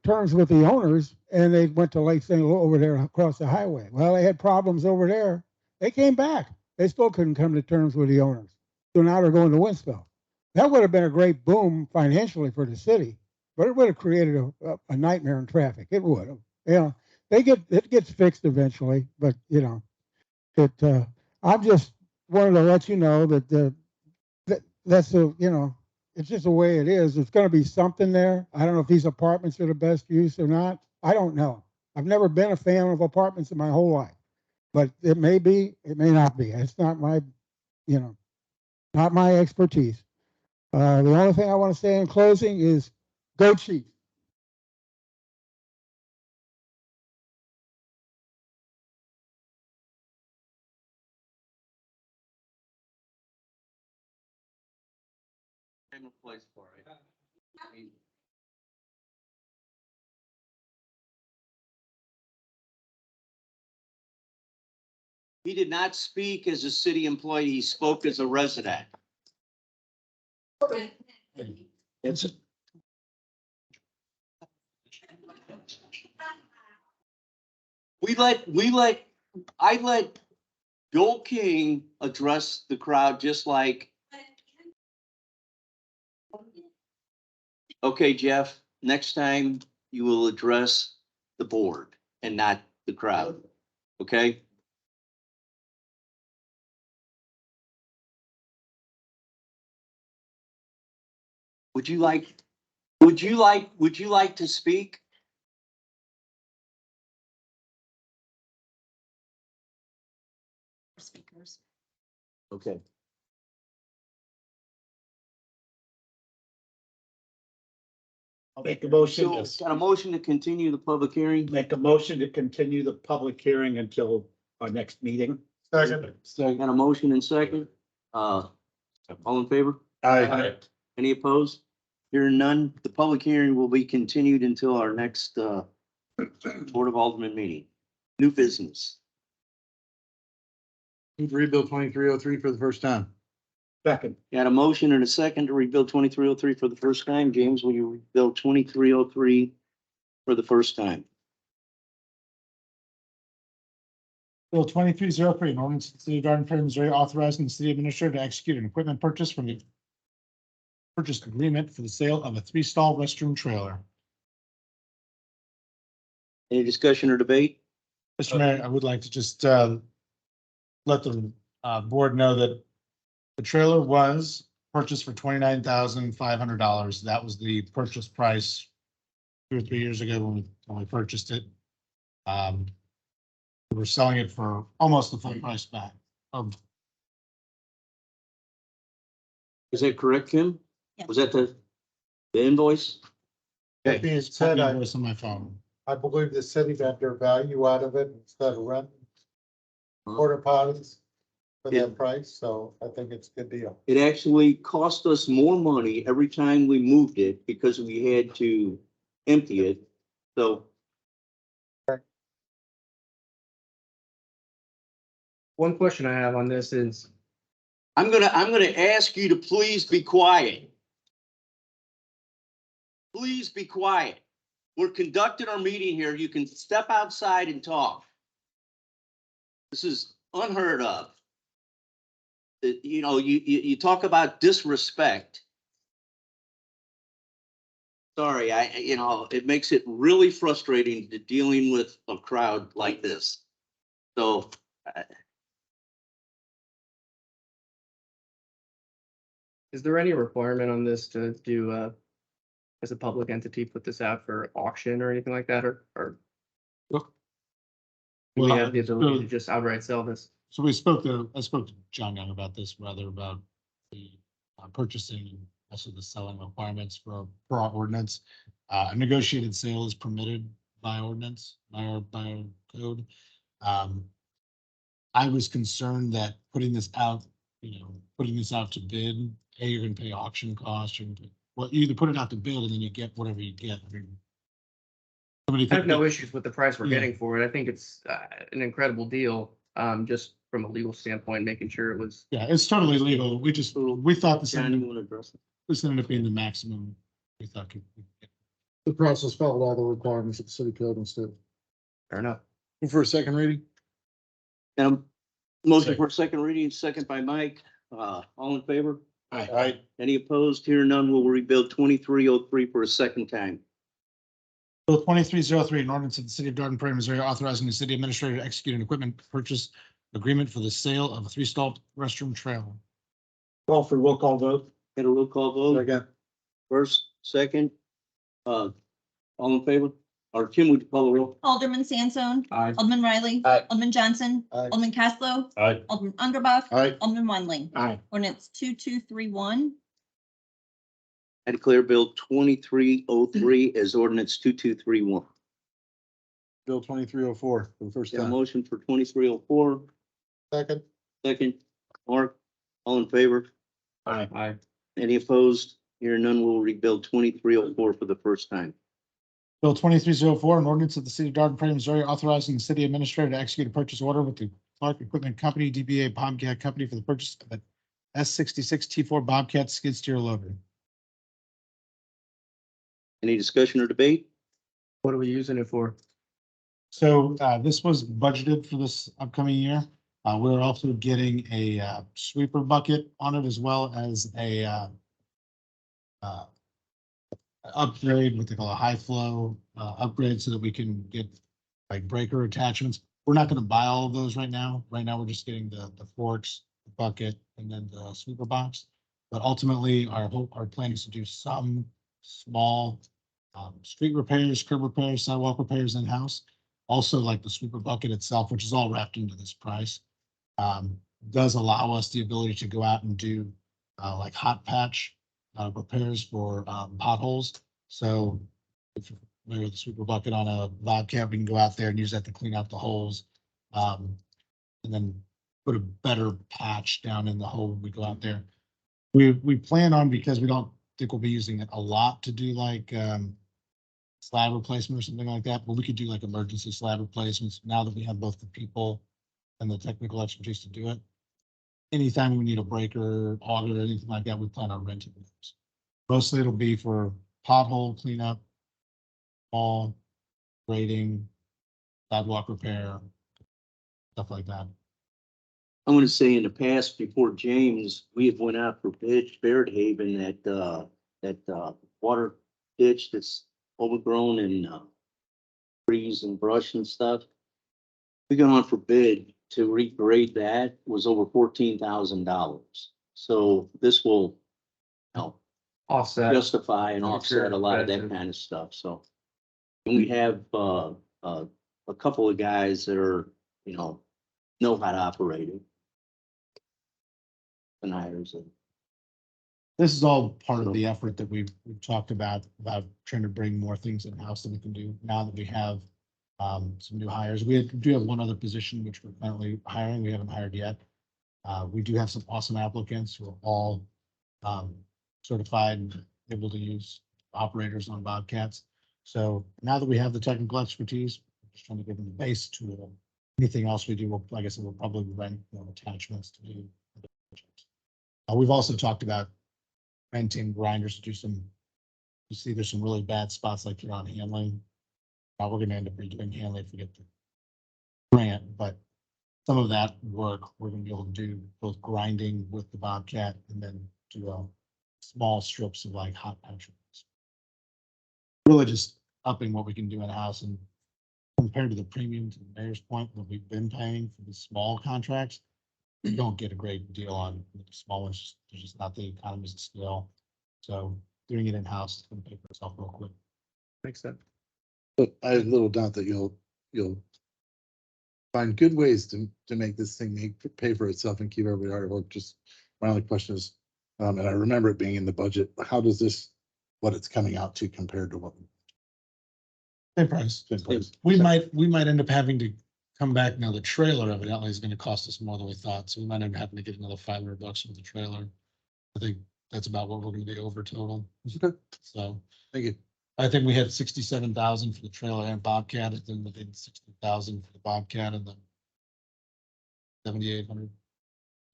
terms with the owners, and they went to Lake St. Louis over there across the highway. Well, they had problems over there. They came back. They still couldn't come to terms with the owners. So now they're going to Winsville. That would have been a great boom financially for the city, but it would have created a nightmare in traffic. It would have. You know, it gets fixed eventually, but you know, I just wanted to let you know that that's you know, it's just the way it is. It's going to be something there. I don't know if these apartments are the best use or not. I don't know. I've never been a fan of apartments in my whole life, but it may be, it may not be. It's not my, you know, not my expertise. The only thing I want to say in closing is go Chiefs. He did not speak as a city employee. He spoke as a resident. It's I let Joel King address the crowd just like. Okay, Jeff, next time you will address the board and not the crowd. Okay? Would you like to speak? Speakers. Okay. I'll make a motion. Got a motion to continue the public hearing? Make a motion to continue the public hearing until our next meeting. Second. Got a motion and second. All in favor? Aye. Any opposed? Hearing none, the public hearing will be continued until our next Board of Aldermen meeting. New business. Move to rebuild 2303 for the first time. Second. Got a motion and a second to rebuild 2303 for the first time. James, will you rebuild 2303 for the first time? Bill 2303, an ordinance of the city of Garden Prairie, Missouri, authorizing the city administrator to execute an equipment purchase from the purchase agreement for the sale of a 3-stall restroom trailer. Any discussion or debate? Mr. Mayor, I would like to just let the board know that the trailer was purchased for $29,500. That was the purchase price 2 or 3 years ago when we purchased it. We were selling it for almost the full price back. Is that correct, Kim? Yeah. Was that the invoice? That being said, I was on my phone. I believe the city got their value out of it instead of renting porta potties for Yeah. that price, so I think it's a good deal. It actually cost us more money every time we moved it because we had to empty it. So One question I have on this is, I'm gonna ask you to please be quiet. Please be quiet. We're conducting our meeting here. You can step outside and talk. This is unheard of. You know, you talk about disrespect. Sorry, it makes it really frustrating to dealing with a crowd like this. So, Is there any requirement on this to do, as a public entity, put this out for auction or anything like that, or do we have the ability to just outright sell this? So I spoke to John Young about this, rather about the purchasing and also the selling requirements for our ordinance. A negotiated sale is permitted by ordinance, by our code. I was concerned that putting this out to bid, you're gonna pay auction costs, you either put it out to bid and then you get whatever you get. I have no issues with the price we're Yeah. getting for it. I think it's an incredible deal, just from a legal standpoint, making sure it was. Yeah, it's totally legal. We thought John, you want to address it? this ended up being the maximum we thought could. The process followed all the requirements of the city code and state. Fair enough. For a second reading? And a motion for a second reading, second by Mike. All in favor? Aye. Any opposed? Here none, will rebuild 2303 for a second time. Bill 2303, an ordinance of the city of Dayton, Prairie, Missouri, authorizing the city administrator to execute an equipment purchase agreement for the sale of a 3-stall restroom trailer. Call for roll call vote. Get a roll call vote. Second. First, second. All in favor? Or Kim, would you call the roll? Alderman Sansone. Aye. Alderman Riley. Aye. Alderman Johnson. Aye. Alderman Caslow. Aye. Alderman Underbuck. Aye. Alderman Wendling. Aye. Ordinance 2231. I declare Bill 2303 as ordinance 2231. Bill 2304 for the first Got a time. motion for 2304, Second. second. Mark, all in favor? Aye. Any opposed? Here none, will rebuild 2304 for the first time. Bill 2304, an ordinance of the city of Dayton, Prairie, Missouri, authorizing the city administrator to execute a purchase order with the Clark Equipment Company, DBA Bobcat Company, for the purchase of an S66 T4 Bobcat skid steer loader. Any discussion or debate? What are we using it for? So this was budgeted for this upcoming year. We're also getting a sweeper bucket on it, as well as a upgrade, what they call a high flow upgrade, so that we can get like breaker attachments. We're not going to buy all of those right now. Right now, we're just getting the forks, the bucket, and then the sweeper box. But ultimately, our plan is to do some small street repairs, curb repairs, sidewalk repairs in-house. Also, like the sweeper bucket itself, which is all wrapped into this price, does allow us the ability to go out and do like hot patch repairs for potholes. So if you're familiar with the sweeper bucket on a Bobcat, we can go out there and use that to clean out the holes. And then put a better patch down in the hole when we go out there. We plan on, because we don't think we'll be using it a lot, to do like slab replacement or something like that, but we could do like emergency slab replacements now that we have both the people and the technical expertise to do it. Anytime we need a breaker, auger, anything like that, we plan on renting those. Mostly it'll be for pothole cleanup, all grading, sidewalk repair, stuff like that. I'm gonna say in the past, before James, we have went out for bid, Fairhaven, that water ditch that's overgrown and trees and brush and stuff. We got on for bid to regrade that, was over $14,000. So this will help Offset. justify and offset a lot of that kind of stuff, so. And we have a couple of guys that are, know how to operate it. And hires it. This is all part of the effort that we've talked about trying to bring more things in-house that we can do now that we have some new hires. We do have one other position which we're currently hiring. We haven't hired yet. We do have some awesome applicants who are all certified and able to use operators on Bobcats. So now that we have the technical expertise, we're just trying to give them the base tool. Anything else we do, like I said, we'll probably rent attachments to do. We've also talked about renting grinders to do some, you see there's some really bad spots like you're on handling. We're going to end up redoing handling if we get the grant, but some of that work, we're gonna be able to do both grinding with the Bobcat and then do small strips of like hot patch. Really just upping what we can do in-house, and compared to the premium, to the mayor's point, that we've been paying for the small contracts, you don't get a great deal on the small ones. There's just not the economies of scale. So doing it in-house is gonna pay for itself real quick. Makes sense. But I have little doubt that you'll find good ways to make this thing pay for itself and keep everybody hard at work. Just my only question is, and I remember it being in the budget, how does this, what it's coming out to compared to what? Same price. Same price. We might end up having to come back now. The trailer evidently is gonna cost us more than we thought, so we might end up having to get another $500 for the trailer. I think that's about what we're gonna be over total. Okay. So Thank you. I think we had 67,000 for the trailer and Bobcat, and then we did 60,000 for the Bobcat, and then 7,800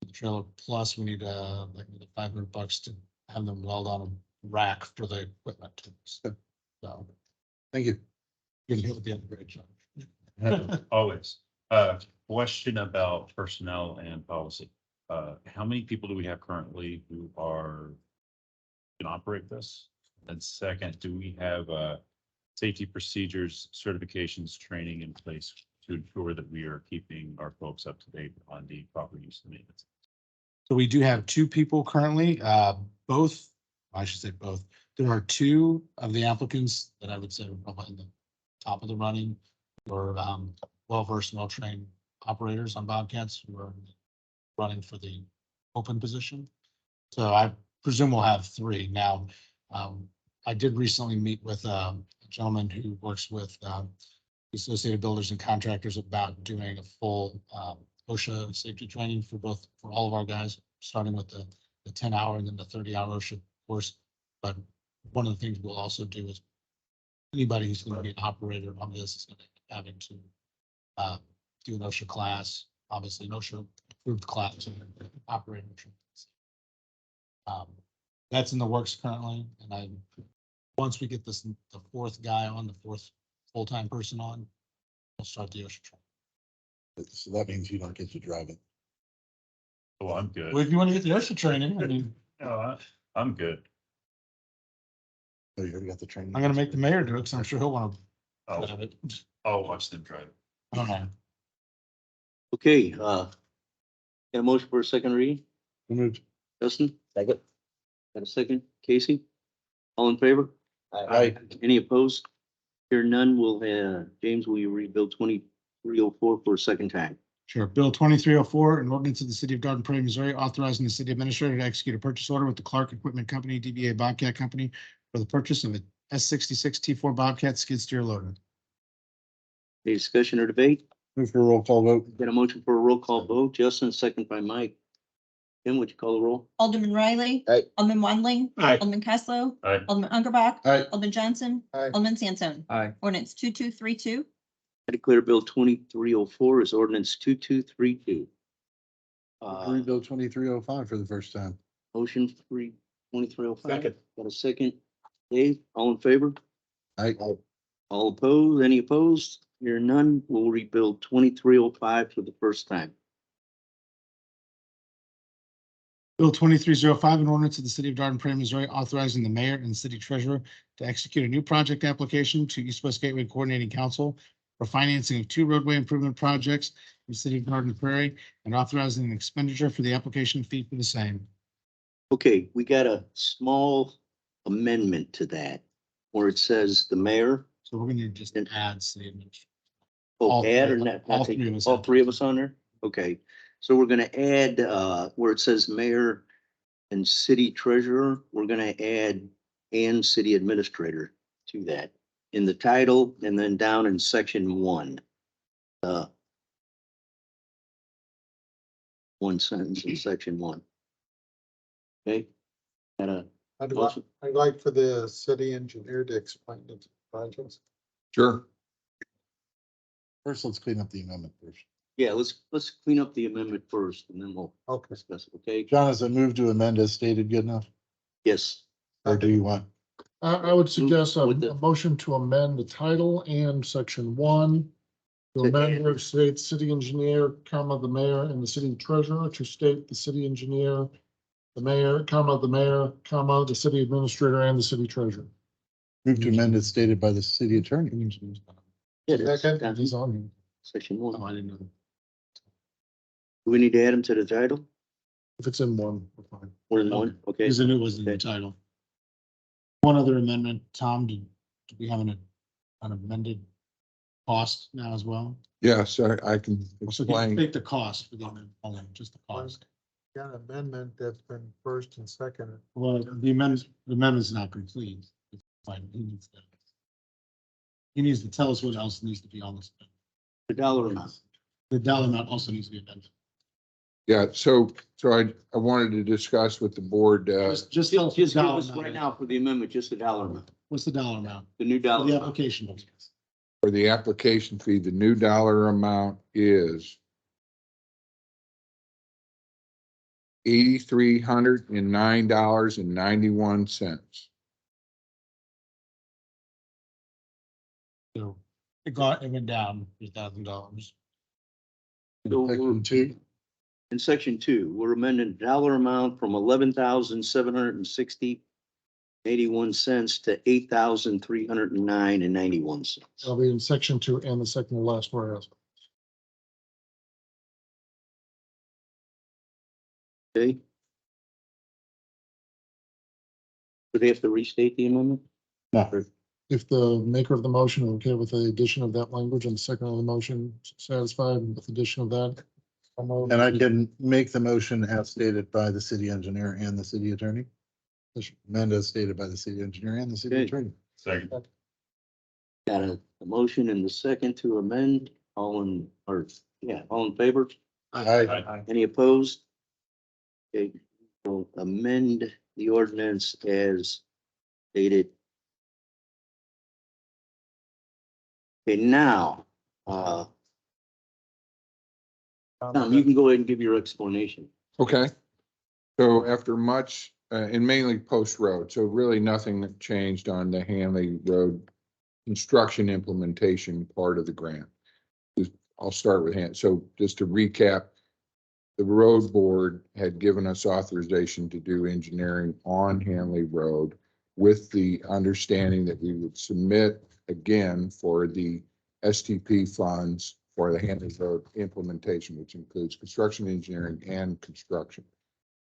for the trailer. Plus, we need like another $500 to have them weld on a rack for the equipment. So Thank you. you're gonna hit the end of the great job. Always. Question about personnel and policy. How many people do we have currently who can operate this? And second, do we have safety procedures, certifications, training in place to ensure that we are keeping our folks up to date on the proper use and maintenance? So we do have two people currently, both, I should say both. There are two of the applicants that I would say are probably in the top of the running, or well-versed, well-trained operators on Bobcats who are running for the open position. So I presume we'll have three. Now, I did recently meet with a gentleman who works with the Associated Builders and Contractors about doing a full OSHA safety training for all of our guys, starting with the 10-hour and then the 30-hour OSHA course. But one of the things we'll also do is anybody who's going to be an operator on this is going to be having to do an OSHA class, obviously an OSHA approved class and operating training. That's in the works currently, and once we get the fourth guy on, the fourth full-time person on, we'll start the OSHA training. So that means you don't get to drive it. Oh, I'm good. Well, if you want to get the OSHA training, I mean, No, I'm good. Oh, you already got the training. I'm gonna make the mayor do it, because I'm sure he'll want I'll, to have it. I'll watch them drive. I don't know. Okay, got a motion for a second reading? Moved. Justin? Second. Got a second? Casey? All in favor? Aye. Any opposed? Here none, James, will you read Bill 2304 for a second time? Sure. Bill 2304, an ordinance of the city of Garden Prairie, Missouri, authorizing the city administrator to execute a purchase order with the Clark Equipment Company, DBA Bobcat Company, for the purchase of a S66 T4 Bobcat skid steer loader. Any discussion or debate? Move for a roll call vote. Got a motion for a roll call vote. Justin, second by Mike. Tim, would you call the roll? Alderman Riley. Aye. Alderman Wandling. Aye. Alderman Kessler. Aye. Alderman Ungerbach. Aye. Alderman Johnson. Aye. Alderman Sansone. Aye. Ordinance 2232. I declare Bill 2304 is ordinance 2232. Read Bill 2305 for the first time. Motion for 2305. Second. Got a second? Dave, all in favor? Aye. All opposed? Any opposed? Here none, we'll read Bill 2305 for the first time. Bill 2305, an ordinance of the city of Garden Prairie, Missouri, authorizing the mayor and city treasurer to execute a new project application to East West Gateway Coordinating Council for financing of 2 roadway improvement projects in the city of Garden Prairie, and authorizing an expenditure for the application fee for the same. Okay, we got a small amendment to that where it says the mayor. So we're gonna just add city administrator. Oh, All add or three- not? all three of us All have. 3 of us on there? Okay, so we're gonna add, where it says mayor and city treasurer, we're gonna add and city administrator to that in the title and then down in section 1. One sentence in section 1. Okay? Got a motion? I'd like for the city engineer to explain the projects. Sure. First, let's clean up the amendment first. Yeah, let's clean up the amendment first and then we'll discuss it, okay? John, is a move to amend as stated good enough? Yes. Or do you want? I would suggest With the- a motion to amend the title and section 1 The amendment states city engineer, comma, the mayor and the city treasurer to state the city engineer, the mayor, comma, the mayor, comma, the city administrator and the city treasurer. Move to amend as stated by the city attorney. Yeah, that's Second, he's on here. section Oh, one. I didn't know. Do we need to add them to the title? If it's in one, we're fine. More than one? Okay. Because I knew it was in the title. One other amendment, Tom, did we have an amended cost now as well? Yes, I can So can you explain. take the cost for the amendment, just the cost. Got an amendment that's been first and seconded. Well, the amendment's not complete. It's fine. He needs to tell us what else needs to be on this. The dollar amount. The dollar amount also needs to be amended. Yeah, so I wanted to discuss with the board, Just tell us. Just the give dollar us amount right is. now for the amendment, just the dollar amount, What's the dollar amount? the new For dollar the amount. application. for the application fee, the new dollar amount is $8,309.91. So it went down $3,000. So Section two. in section two, we're amending the dollar amount from 11,760.81 to 8,309.91. It'll be in section 2 and the second to last whereas. Okay. Do they have to restate the amendment? No. If the maker of the motion is okay with the addition of that language and the second of the motion satisfied with the addition of that. And I can make the motion as stated by the city engineer and the city attorney. Amend as stated by the city engineer and the city Okay. attorney. Second. Got a motion and the second to amend, all in favor? Aye. Any opposed? Okay, we'll amend the ordinance as stated. Okay, now, Tom, you can go ahead and give your explanation. Okay. So after much, and mainly post road, so really nothing that changed on the Hanley Road construction implementation part of the grant. I'll start with so just to recap, the road board had given us authorization to do engineering on Hanley Road with the understanding that we would submit again for the STP funds for the Hanley Road implementation, which includes construction engineering and construction.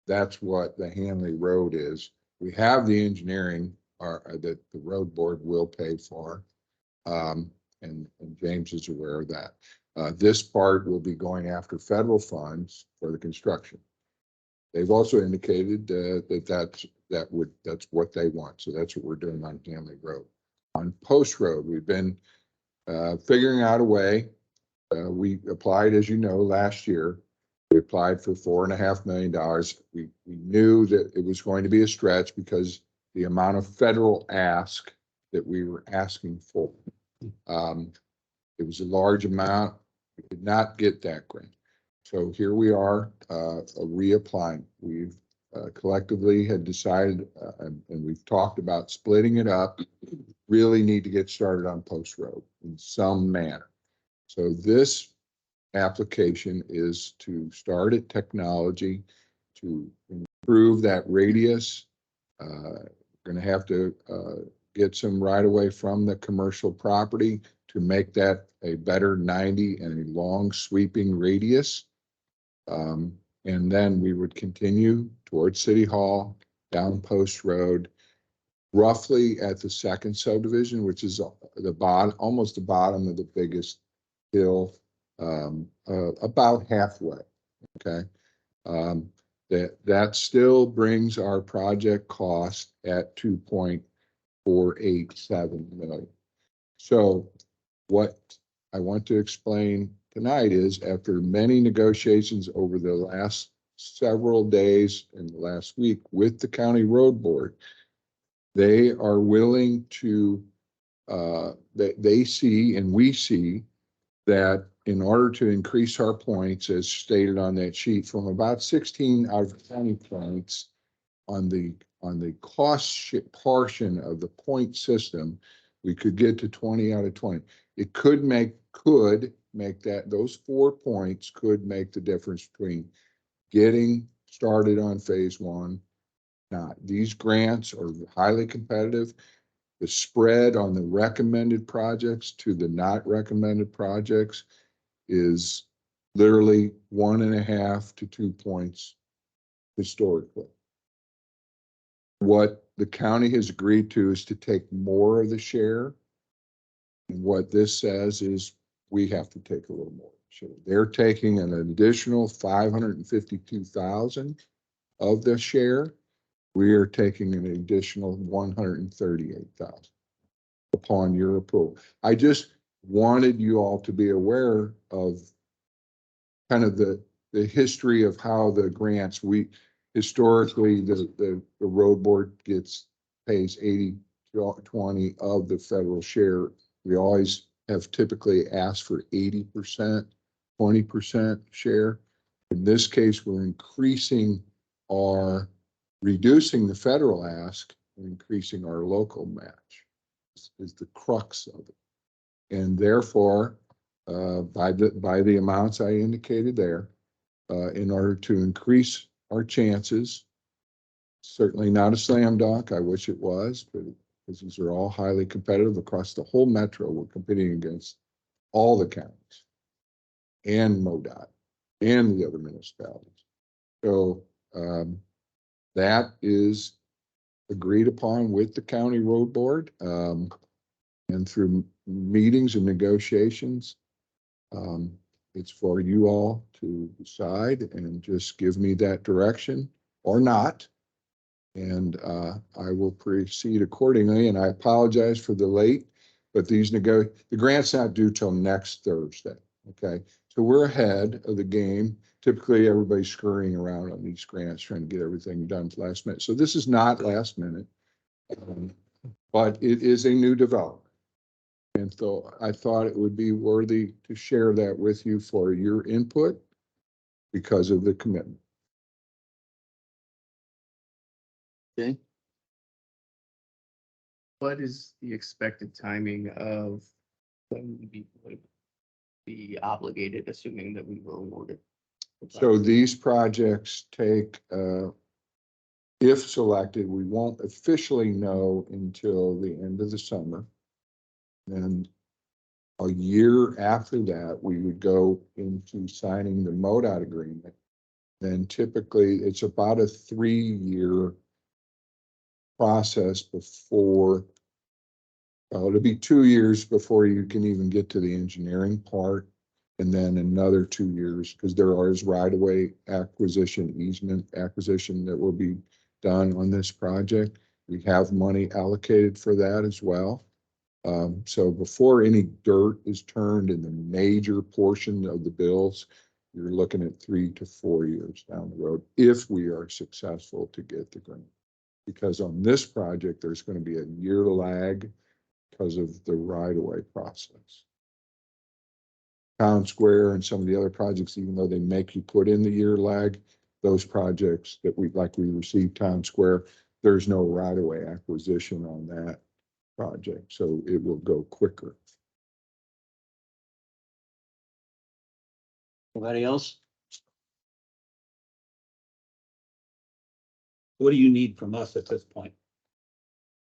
That's what the Hanley Road is. We have the engineering that the road board will pay for. And James is aware of that. This part will be going after federal funds for the construction. They've also indicated that's what they want. So that's what we're doing on Hanley Road. On Post Road, we've been figuring out a way. We applied, as you know, last year. We applied for $4.5 million. We knew that it was going to be a stretch because the amount of federal ask that we were asking for. It was a large amount. We did not get that grant. So here we are reapplying. We've collectively had decided and we've talked about splitting it up. Really need to get started on Post Road in some manner. So this application is to start at technology to improve that radius. Going to have to get some right away from the commercial property to make that a better 90 and a long sweeping radius. And then we would continue towards City Hall, down Post Road, roughly at the second subdivision, which is the bottom, almost the bottom of the biggest hill, about halfway. Okay. That still brings our project cost at 2.487 million. So what I want to explain tonight is after many negotiations over the last several days and the last week with the county road board, they are willing to, they see and we see that in order to increase our points, as stated on that sheet, from about 16 out of 20 points on the cost portion of the point system, we could get to 20 out of 20. It could make that, those 4 points could make the difference between getting started on phase one. Not, these grants are highly competitive. The spread on the recommended projects to the not recommended projects is literally 1.5 to 2 points historically. What the county has agreed to is to take more of the share. And what this says is we have to take a little more share. They're taking an additional 552,000 of the share. We are taking an additional 138,000 upon your approval. I just wanted you all to be aware of kind of the history of how the grants, historically, the road board pays 80-20 of the federal share. We always have typically asked for 80%, 20% share. In this case, we're reducing the federal ask and increasing our local match is the crux of it. And therefore, by the amounts I indicated there, in order to increase our chances, certainly not a slam dunk, I wish it was, but because these are all highly competitive across the whole metro, we're competing against all the counties and MoDOT and the other municipalities. So that is agreed upon with the county road board, and through meetings and negotiations. It's for you all to decide and just give me that direction or not. And I will proceed accordingly. And I apologize for the late, but the grant's not due till next Thursday. Okay. So we're ahead of the game. Typically everybody's scurrying around on these grants, trying to get everything done last minute. So this is not last minute, but it is a new development. And so I thought it would be worthy to share that with you for your input because of the commitment. Okay. What is the expected timing of when we would be obligated, assuming that we were awarded? So these projects take, if selected, we won't officially know until the end of the summer. And a year after that, we would go into signing the MoDOT agreement. Then typically it's about a 3-year process before, it'll be 2 years before you can even get to the engineering part. And then another 2 years, because there is right-of-way acquisition, easement acquisition that will be done on this project. We have money allocated for that as well. So before any dirt is turned in the major portion of the bills, you're looking at 3 to 4 years down the road if we are successful to get the grant. Because on this project, there's going to be a year lag because of the right-of-way process. Town Square and some of the other projects, even though they make you put in the year lag, those projects that we received Town Square, there's no right-of-way acquisition on that project, so it will go quicker. Anybody else? What do you need from us at this point?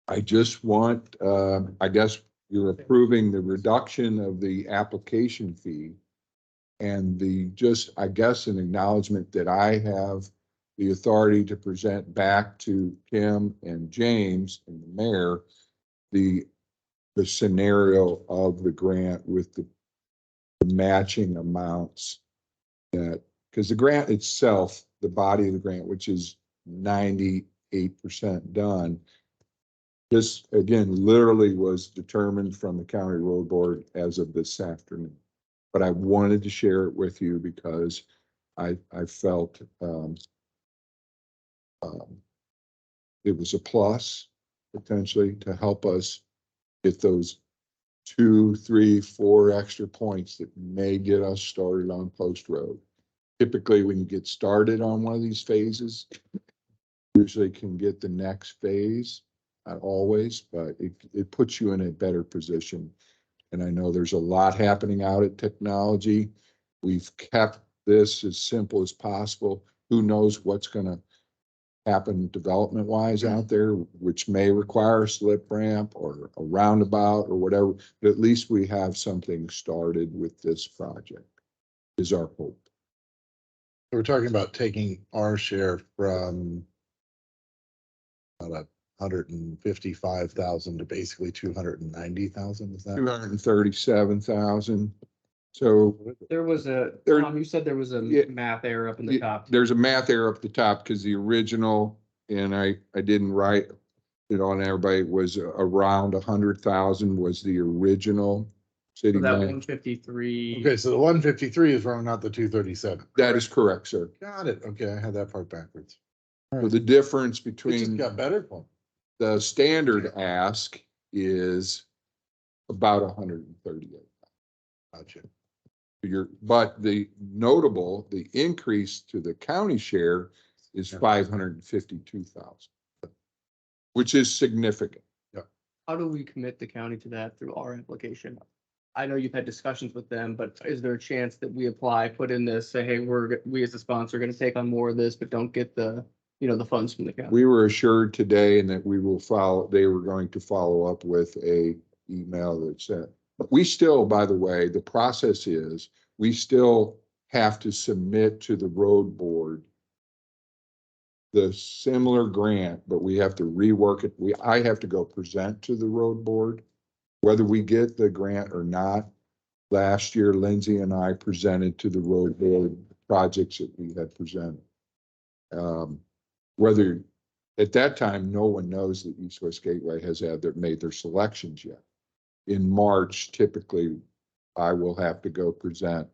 I just want, I guess you're approving the reduction of the application fee and I guess an acknowledgement that I have the authority to present back to Kim and James and the mayor, the scenario of the grant with the matching amounts that, because the grant itself, the body of the grant, which is 98% done, this again literally was determined from the county road board as of this afternoon. But I wanted to share it with you because I felt it was a plus potentially to help us get those 2, 3, 4 extra points that may get us started on Post Road. Typically, when you get started on one of these phases, usually can get the next phase, not always, but it puts you in a better position. And I know there's a lot happening out at technology. We've kept this as simple as possible. Who knows what's gonna happen development wise out there, which may require a slip ramp or a roundabout or whatever. But at least we have something started with this project, is our hope. We're talking about taking our share from about 155,000 to basically 290,000, is that? 237,000. So There was a, There- Tom, you said there was a Yeah. math error up in the top. there's a math error up the top because the original, and I didn't write it on everybody, was around 100,000 was the original city So that limit. 153. Okay, so the 153 is wrong, not the 237. That is correct, sir. Got it. Okay, I had that part backwards. So the difference It just between got better for me. the standard ask is about 138. Gotcha. But the notable, the increase to the county share is 552,000, which is significant. How do we commit the county to that through our application? I know you've had discussions with them, but is there a chance that we apply, put in this, say, hey, we as a sponsor are gonna take on more of this, but don't get the, the funds from the county? We were assured today and that we will follow, they were going to follow up with a email that said, but we still, by the way, the process is, we still have to submit to the road board the similar grant, but we have to rework it. I have to go present to the road board, whether we get the grant or not. Last year, Lindsay and I presented to the road board projects that we had presented. Whether at that time, no one knows that East West Gateway has made their selections yet. In March, typically, I will have to go present,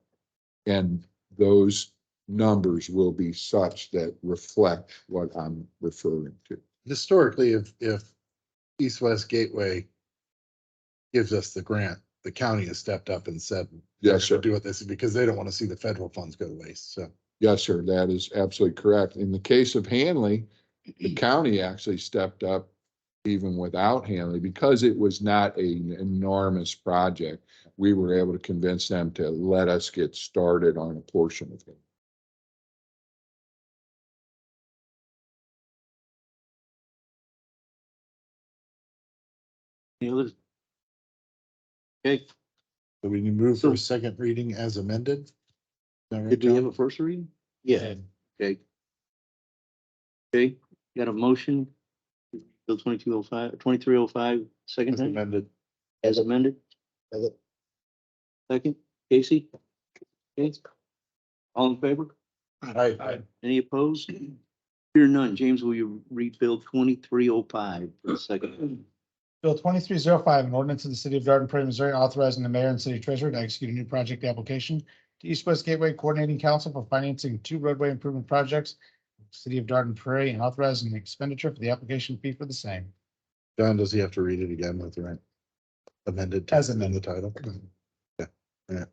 and those numbers will be such that reflect what I'm referring to. Historically, if East West Gateway gives us the grant, the county has stepped up and said, Yes, sir. do what this is because they don't want to see the federal funds go to waste. So Yes, sir, that is absolutely correct. In the case of Hanley, the county actually stepped up even without Hanley because it was not an enormous project. We were able to convince them to let us get started on a portion of it. Any others? Okay, do we move for a second reading as amended? Is that right, did we have John? a first reading? Yeah. Okay. Okay, got a motion? Bill 2305, second As time, amended. as amended? Second, Casey? Okay. All in favor? Aye. Any opposed? Hear none. James, will you read Bill 2305 for a second? Bill 2305, an ordinance of the city of Garden Prairie, Missouri, authorizing the mayor and city treasurer to execute a new project application to East West Gateway Coordinating Council for financing 2 roadway improvement projects, city of Garden Prairie, and authorizing the expenditure for the application fee for the same. John, does he have to read it again with the right amended As text in amended. the title? Yeah.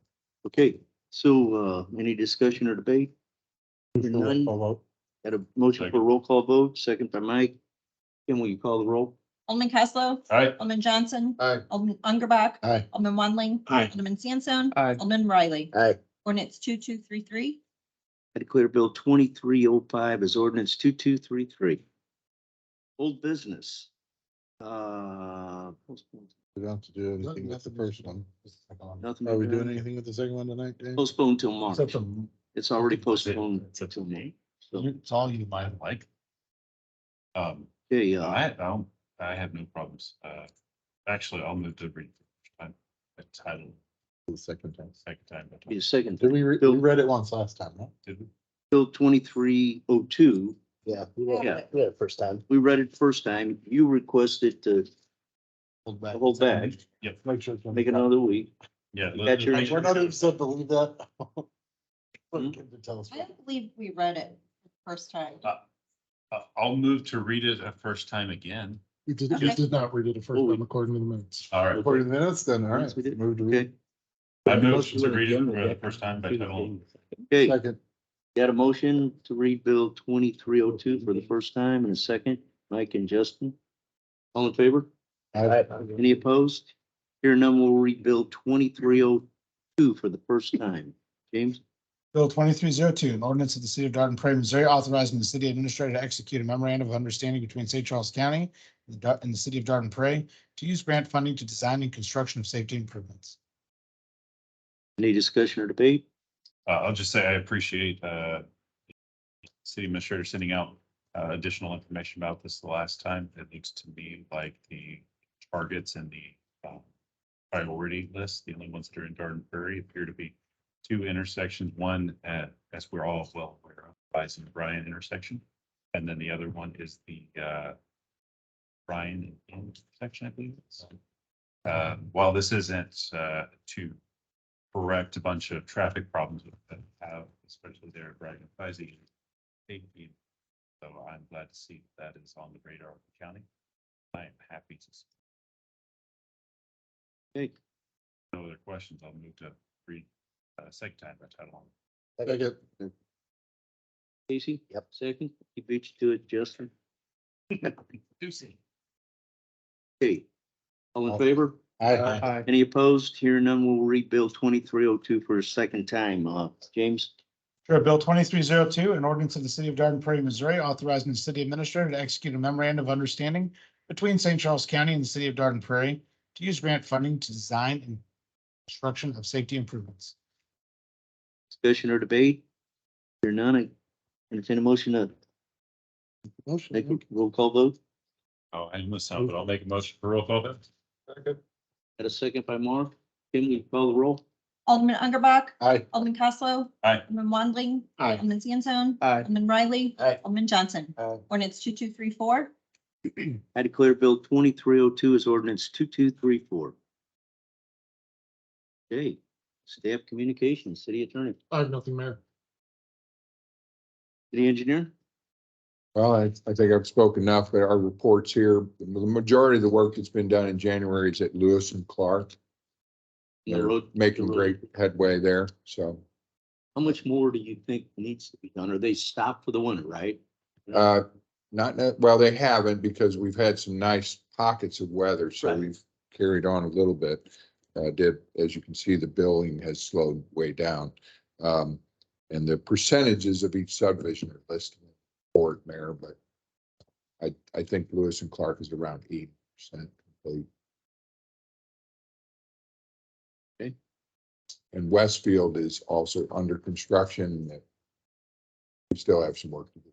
Okay, so, any discussion or debate? Hear Roll none. call vote. Got a motion for roll call vote, second by Mike. Kim, will you call the roll? Alderman Kessler. Aye. Alderman Johnson. Aye. Alderman Underbach. Aye. Alderman Wanling. Aye. Alderman Sansone. Aye. Alderman Riley. Aye. Ordinance 2233. I declare Bill 2305 as ordinance 2233. Old business. Postpone. We don't have to do anything with the first one. Nothing. Are we doing anything with the second one tonight, Dave? Postponed till March. Except for- It's already postponed till May. So, It's all you might like. okay, I have no problems. Actually, I'll move to read the first time. The title, The second time. second time. be a second. Did we read it once last time, no? Did we? Bill 2302. Yeah. Yeah, first time. We read it first time. You requested to hold back, Yep. Make sure. make another week. Yeah. Got your- We're not even said believe that. Tell us. I don't believe we read it the first time. I'll move to read it a first time again. We did, Okay. not read it the first time according to the minutes. All right. According to the minutes, then, all right. Yes, we did. Move to read. Okay. I move to read it for the first time by title only. Okay, Second. got a motion to read Bill 2302 for the first time and a second, Mike and Justin. All in favor? Aye. Any opposed? Here none will read Bill 2302 for the first time. James? Bill 2302, an ordinance of the city of Dayton Prairie, Missouri, authorizing the city administrator to execute a memorandum of understanding between St. Charles County and the city of Dayton Prairie to use grant funding to design and construction of safety improvements. Any discussion or debate? I'll just say I appreciate city administrator sending out additional information about this the last time. It looks to me like the targets and the priority list, the only ones that are in Garden Prairie, appear to be two intersections. One at, as we're all well aware of, Bison and Bryan intersection, and then the other one is the Bryan intersection, I believe. While this isn't to correct a bunch of traffic problems that have, especially there at Bryan and Bison, so I'm glad to see that is on the radar of the county. I am happy to. Okay. No other questions. I'll move to read second time by title only. Casey? Yep. Second, he beat you to it, Justin. Deucey. Okay. All in favor? Aye. Any opposed? Here none will read Bill 2302 for a second time. James? Sure. Bill 2302, an ordinance of the city of Dayton Prairie, Missouri, authorizing the city administrator to execute a memorandum of understanding between St. Charles County and the city of Dayton Prairie to use grant funding to design and construction of safety improvements. Discussion or debate? Here none, I entertain a motion to make a roll call vote. Oh, I missed out, but I'll make a motion for roll call vote. Got a second by Mark. Kim, will you call the roll? Alderman Underbach. Aye. Alderman Coslow. Aye. Alderman Wandling. Aye. Alderman Sandstone. Aye. Alderman Riley. Aye. Alderman Johnson. Aye. Ordinance 2234. I declare Bill 2302 as ordinance 2234. Okay, staff communications, city attorney, I have nothing, Mayor. city engineer. Well, I think I've spoken enough, but our reports here, the majority of the work that's been done in January is at Lewis and Clark. The They're road- making the road. great headway there, so. How much more do you think needs to be done? Or they stopped for the winter, right? Well, they haven't because we've had some nice pockets of weather, so Right. we've carried on a little bit. As you can see, the billing has slowed way down. And the percentages of each subdivision are listed in the report, Mayor, but I think Lewis and Clark is around 80% complete. Okay. And Westfield is also under construction. We still have some work to do.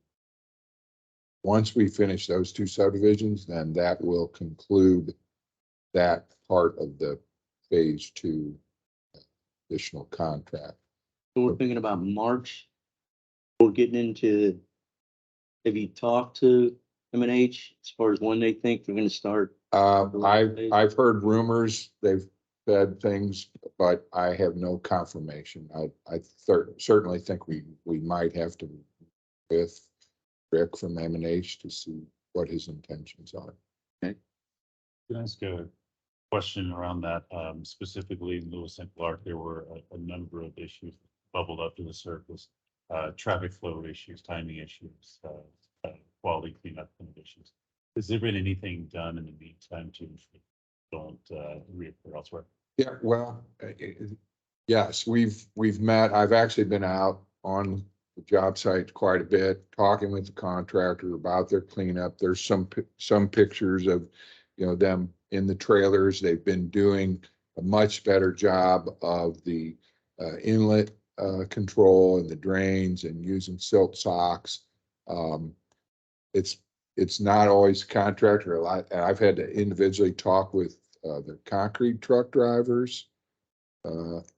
Once we finish those two subdivisions, then that will conclude that part of the phase 2 additional contract. So we're thinking about March. We're getting into, have you talked to M&H as far as when they think they're gonna start? I've heard rumors, they've said things, but I have no confirmation. I certainly think we might have to with Rick from M&H to see what his intentions are. Okay. Can I ask a question around that? Specifically in Lewis and Clark, there were a number of issues bubbled up to the surface. Traffic flow issues, timing issues, quality cleanup issues. Has there been anything done in the meantime to don't reoccur elsewhere? Yeah, well, yes, we've met. I've actually been out on the job site quite a bit, talking with the contractor about their cleanup. There's some pictures of, them in the trailers. They've been doing a much better job of the inlet control and the drains and using silt socks. It's not always contractor a lot. I've had to individually talk with the concrete truck drivers.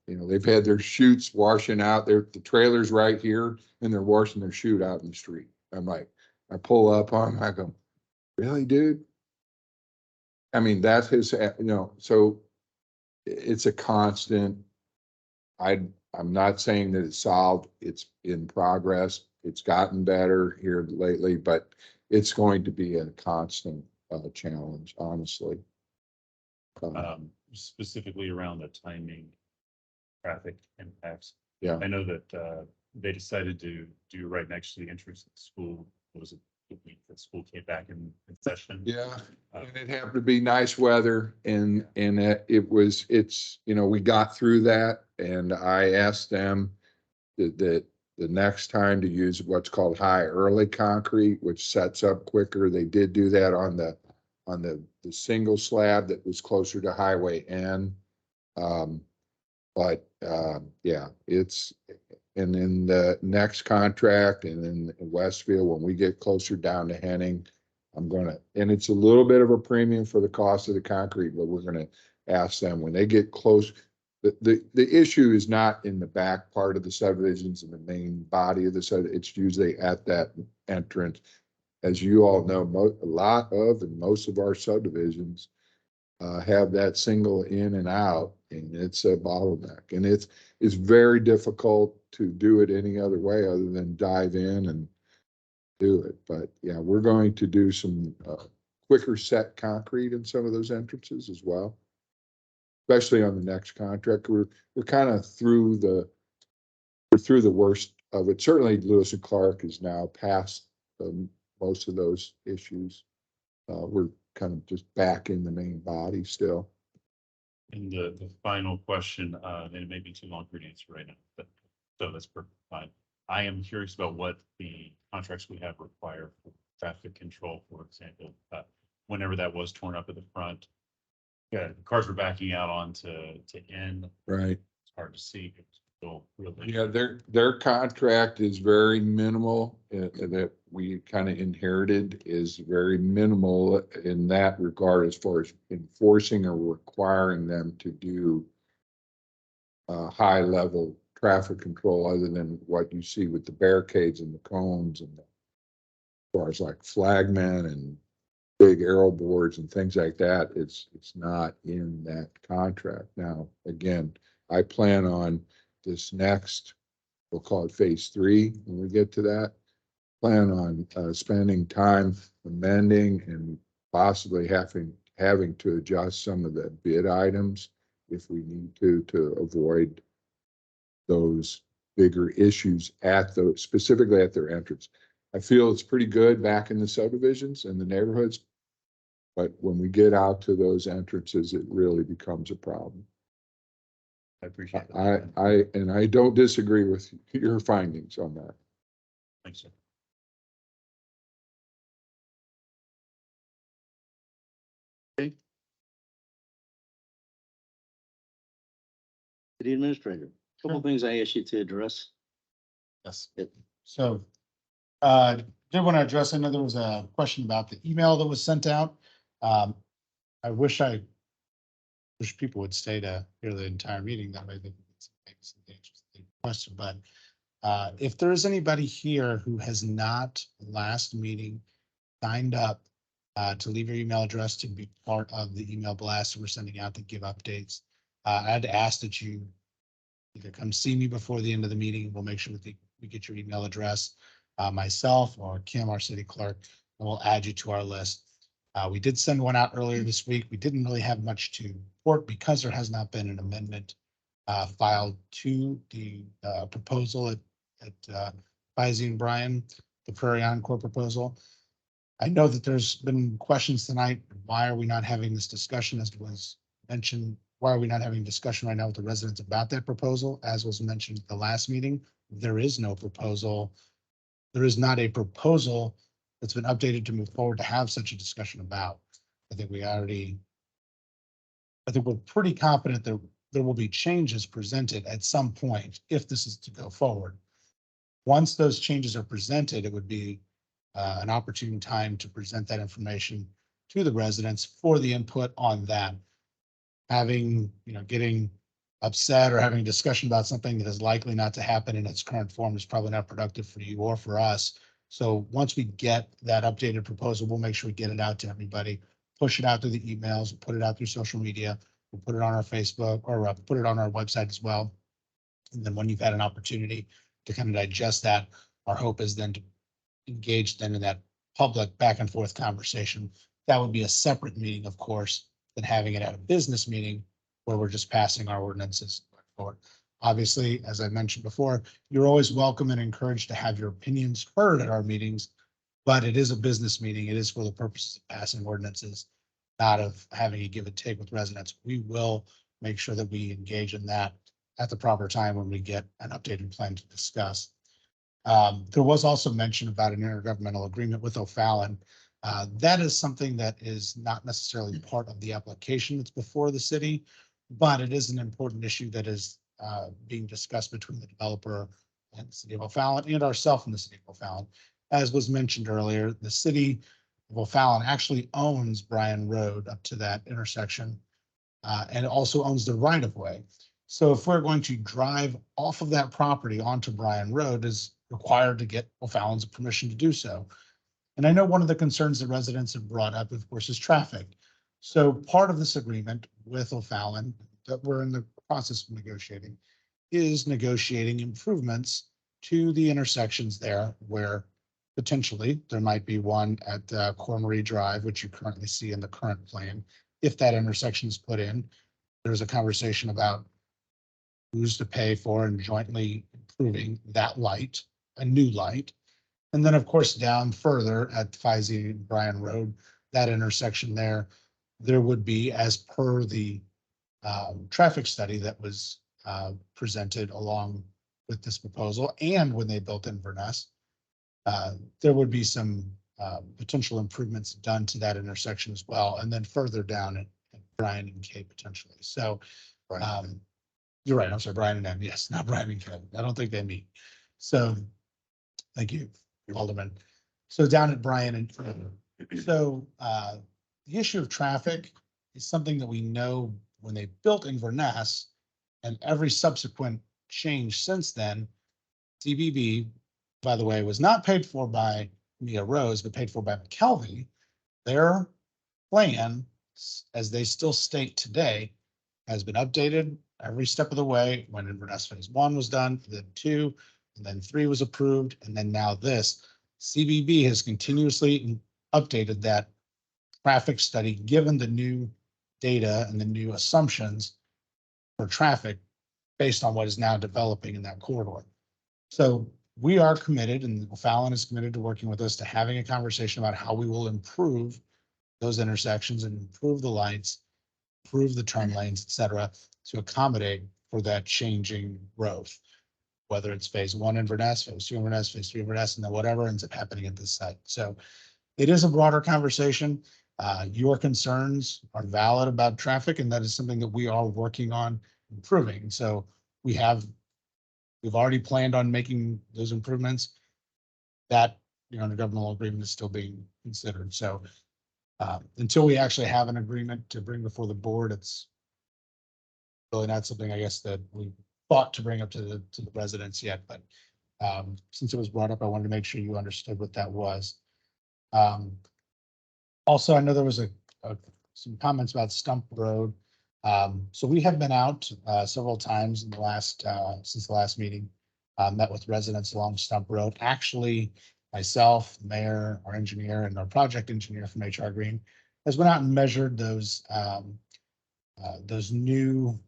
They've had their chutes washing out. The trailer's right here and they're washing their chute out in the street. I'm like, I pull up on them, I go, really, dude? I mean, that's his, so it's a constant. I'm not saying that it's solved. It's in progress. It's gotten better here lately, but it's going to be a constant challenge, honestly. Specifically around the timing, traffic impacts. Yeah. I know that they decided to do right next to the entrance of the school. Was it the week school came back in session. Yeah, and it happened to be nice weather and, it's, we got through that and I asked them that the next time to use what's called high early concrete, which sets up quicker. They did do that on the single slab that was closer to Highway N. Yeah, and in the next contract and in Westfield, when we get closer down to Henning, and it's a little bit of a premium for the cost of the concrete, but we're gonna ask them when they get close. The issue is not in the back part of the subdivisions and the main body of the subdivision. It's usually at that entrance. As you all know, a lot of and most of our subdivisions have that single in and out, and it's a bottleneck. And it's very difficult to do it any other way other than dive in and do it. But yeah, we're going to do some quicker set concrete in some of those entrances as well, especially on the next contract. We're kind of through the worst of it. Certainly, Lewis and Clark is now past most of those issues. We're kind of just back in the main body still. And the final question, and it may be too long for you to answer right now, but so that's perfect fine. I am curious about what the contracts we have require for traffic control, for example. Whenever that was torn up at the front, yeah, cars were backing out onto N. Right. It's hard to see. It was still really. Yeah, their contract is very minimal, that we kind of inherited is very minimal in that regard as far as enforcing or requiring them to do high level traffic control other than what you see with the barricades and the cones and as far as like flagmen and big arrow boards and things like that. It's not in that contract. Now, again, I plan on this next, we'll call it phase 3 when we get to that. Plan on spending time amending and possibly having to adjust some of the bid items if we need to avoid those bigger issues specifically at their entrance. I feel it's pretty good back in the subdivisions and the neighborhoods, but when we get out to those entrances, it really becomes a problem. I appreciate that. I don't disagree with your findings on that. Thanks, sir. Okay. City Administrator, couple things I asked you to address. Yes. So, did want to address, I know there was a question about the email that was sent out. I wish people would stay to hear the entire meeting. That way they can get some answers to the question. But if there is anybody here who has not last meeting signed up to leave your email address to be part of the email blast we're sending out to give updates, I had to ask that you either come see me before the end of the meeting. We'll make sure that we get your email address, myself or Kim, our city clerk, and we'll add you to our list. We did send one out earlier this week. We didn't really have much to report because there has not been an amendment filed to the proposal at Bizey and Bryan, the Prairie Encore proposal. I know that there's been questions tonight. Why are we not having this discussion, as was mentioned? Why are we not having discussion right now with the residents about that proposal? As was mentioned at the last meeting, there is no proposal. There is not a proposal that's been updated to move forward to have such a discussion about. I think we're pretty confident that there will be changes presented at some point if this is to go forward. Once those changes are presented, it would be an opportune time to present that information to the residents for the input on that. Getting upset or having a discussion about something that is likely not to happen in its current form is probably not productive for you or for us. So once we get that updated proposal, we'll make sure we get it out to everybody, push it out through the emails, put it out through social media, we'll put it on our Facebook or put it on our website as well. And then when you've had an opportunity to kind of digest that, our hope is then to engage then in that public back and forth conversation. That would be a separate meeting, of course, than having it at a business meeting where we're just passing our ordinances forward. Obviously, as I mentioned before, you're always welcome and encouraged to have your opinions heard at our meetings, But it is a business meeting. It is for the purposes of passing ordinances, not of having a give and take with residents. We will make sure that we engage in that at the proper time when we get an updated plan to discuss. There was also mention about an intergovernmental agreement with O'Fallon. That is something that is not necessarily part of the application that's before the city, but it is an important issue that is being discussed between the developer and the city of O'Fallon and ourselves in the city of O'Fallon. As was mentioned earlier, the city of O'Fallon actually owns Bryan Road up to that intersection, and it also owns the right of way. So if we're going to drive off of that property onto Bryan Road, is required to get O'Fallon's permission to do so. And I know one of the concerns that residents have brought up, of course, is traffic. So part of this agreement with O'Fallon that we're in the process of negotiating is negotiating improvements to the intersections there where potentially there might be one at Cormery Drive, which you currently see in the current plan. If that intersection is put in, there's a conversation about who's to pay for and jointly improving that light, a new light. And then, of course, down further at Fisey and Bryan Road, that intersection there would be, as per the traffic study that was presented along with this proposal, and when they built Inverness, there would be some potential improvements done to that intersection as well, and then further down at Bryan and K potentially. So you're right. I'm sorry, Bryan and M. Yes, not Bryan and K. I don't think they meet. So thank you, Alderman. So down at Bryan and further. So the issue of traffic is something that we know when they built Inverness and every subsequent change since then. CBB, by the way, was not paid for by Mia Rose, but paid for by McKelvey. Their plan, as they still state today, has been updated every step of the way. When Inverness phase 1 was done, then 2, and then 3 was approved, and then now this. CBB has continuously updated that traffic study, given the new data and the new assumptions for traffic based on what is now developing in that corridor. So we are committed, and O'Fallon is committed to working with us to having a conversation about how we will improve those intersections and improve the lights, improve the turn lanes, et cetera, to accommodate for that changing growth, whether it's phase 1 Inverness, phase 2 Inverness, phase 3 Inverness, and then whatever ends up happening at this site. So it is a broader conversation. Your concerns are valid about traffic, and that is something that we are working on improving. So we've already planned on making those improvements. That, intergovernmental agreement is still being considered. So until we actually have an agreement to bring before the board, it's really not something, I guess, that we thought to bring up to the residents yet. But since it was brought up, I wanted to make sure you understood what that was. Also, I know there was some comments about Stump Road. So we have been out several times in the last since the last meeting, met with residents along Stump Road. Actually, myself, the mayor, our engineer, and our project engineer from HR Green has went out and measured those new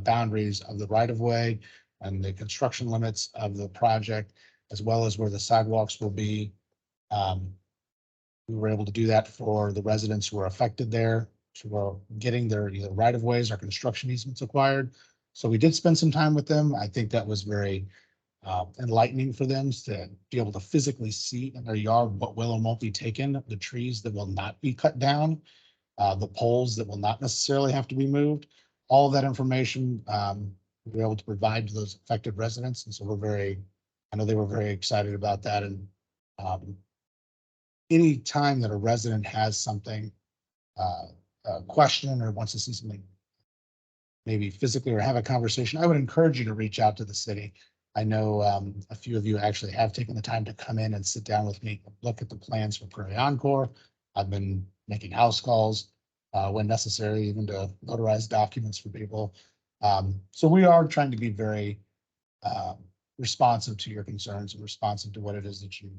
boundaries of the right of way and the construction limits of the project, as well as where the sidewalks will be. We were able to do that for the residents who are affected there, who are getting their either right of ways or construction easements acquired. So we did spend some time with them. I think that was very enlightening for them to be able to physically see in their yard what will and won't be taken, the trees that will not be cut down, the poles that will not necessarily have to be moved. All of that information we were able to provide to those affected residents. And so I know they were very excited about that. And any time that a resident has something, a question or wants to see something, maybe physically or have a conversation, I would encourage you to reach out to the city. I know a few of you actually have taken the time to come in and sit down with me, look at the plans for Prairie Encore. I've been making house calls when necessary, even to notarize documents for people. So we are trying to be very responsive to your concerns and responsive to what it is that you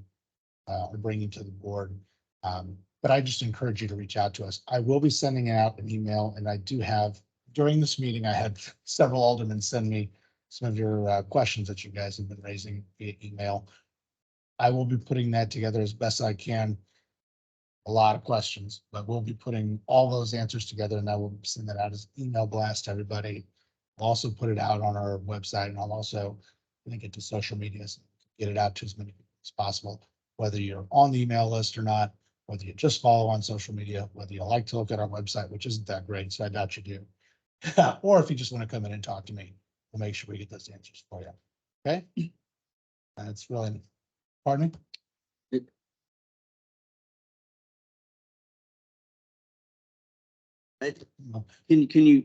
are bringing to the board. But I just encourage you to reach out to us. I will be sending out an email, and I do have, during this meeting, I had several aldermen send me some of your questions that you guys have been raising via email. I will be putting that together as best I can. A lot of questions, but we'll be putting all those answers together and I will send that out as email blast to everybody. I'll also put it out on our website and I'll also link it to social media, so get it out to as many people as possible, whether you're on the email list or not, whether you just follow on social media, whether you like to look at our website, which isn't that great, so I doubt you do. Or if you just want to come in and talk to me, we'll make sure we get those answers for you. Okay? That's really, pardon me? Can you?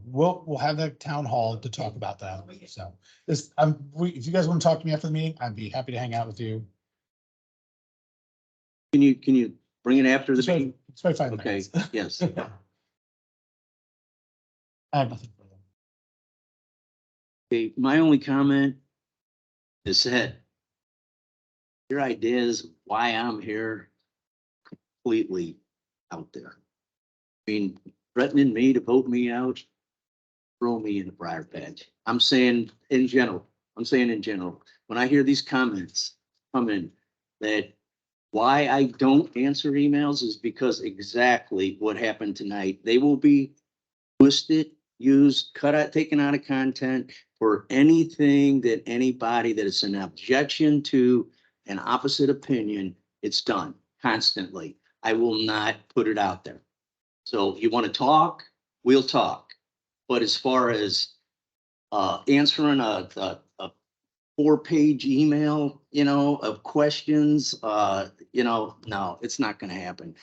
We'll have that town hall to talk about that. So this, if you guys want to talk to me after the meeting, I'd be happy to hang out with you. Can you bring it after the meeting? It's 5 minutes. Okay, yes. I have nothing further. Okay, my only comment is that your ideas why I'm here completely out there. I mean, threatening me to vote me out, throw me in the briar patch. I'm saying in general, when I hear these comments come in that why I don't answer emails is because exactly what happened tonight. They will be twisted, used, cut out, taken out of content for anything that anybody that is an objection to an opposite opinion, it's done constantly. I will not put it out there. So if you want to talk, we'll talk. But as far as answering a 4-page email, of questions, no, it's not going to happen.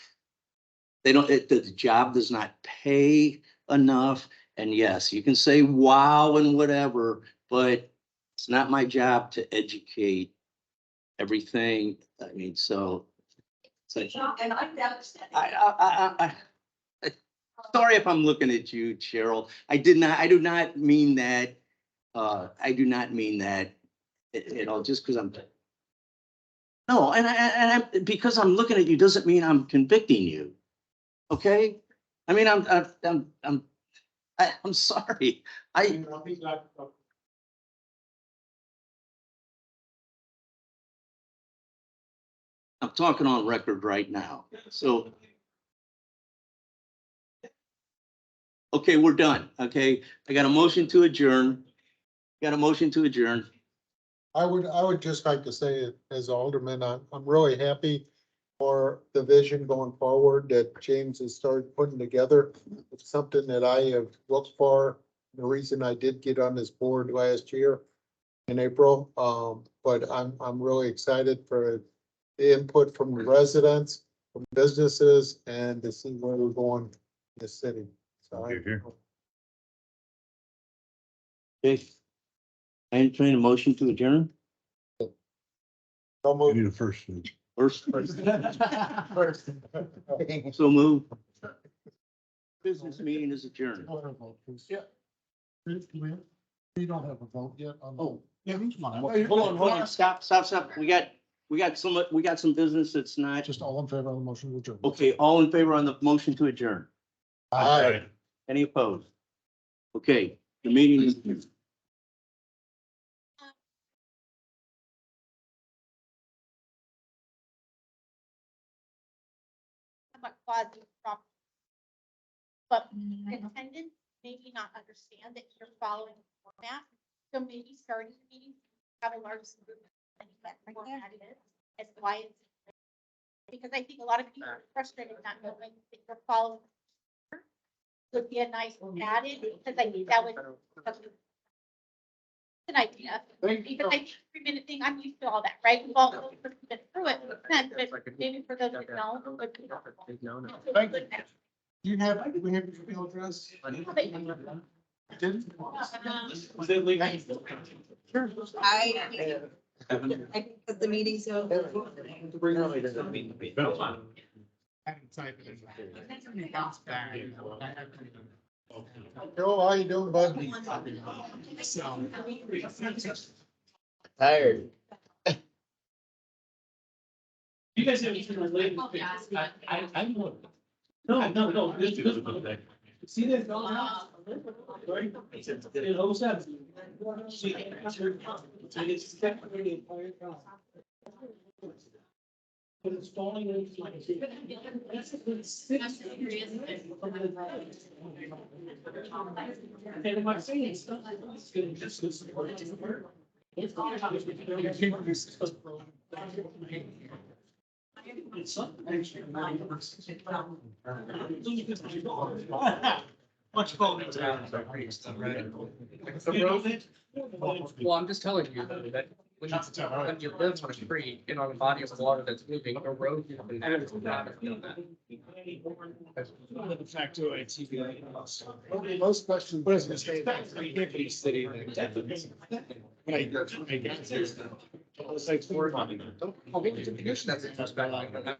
They don't, the job does not pay enough. And yes, you can say wow and whatever, but it's not my job to educate everything. I mean, so. And sorry if I'm looking at you, Cheryl. I do not mean that. I do not mean that just because I'm. No, and because I'm looking at you doesn't mean I'm convicting you. Okay? I mean, I'm sorry. I'm talking on record right now. So. Okay, we're done. Okay, I got a motion to adjourn. I would just like to say, as Alderman, I'm really happy for the vision going forward that James has started putting together. It's something that I have looked for. The reason I did get on this board last year in April, but I'm really excited for the input from the residents, from businesses, and to see where we're going in the city. So Okay. I entertain a motion to adjourn. You need a first. First. So move. Business meeting is adjourned. Yeah. We don't have a vote yet. Oh, yeah. Hold on. Stop. We got some business that's not. Just all in favor of the motion to adjourn. Okay, all in favor on the motion to adjourn. Aye. Any opposed? Okay, the meeting is. But attendance maybe not understand that you're following the format. So maybe starting the meeting, have a large group and that format it is, as why it's. Because I think a lot of people are frustrated not knowing that you're following. Would be a nice added, because I think that would. An idea, because I think 3-minute thing, I'm used to all that, right? We've all been through it, but maybe for those that don't. it would be helpful. Thank you. Do we have your email address? Didn't? Was it legal? Sure. I think that the meeting's over. Joe, how you doing, bud? Tired. You guys have anything related? I know. No. See that? Right? It always happens. But it's falling into like. And am I saying it's not like it's gonna just. It's something actually. Much fun. Well, I'm just telling you that when you live on a street and on a body of water that's moving, erosion and that is not a feel that. Most questions. What is this? Big city. It's like 4 money. Oh, maybe the commission doesn't just back like that.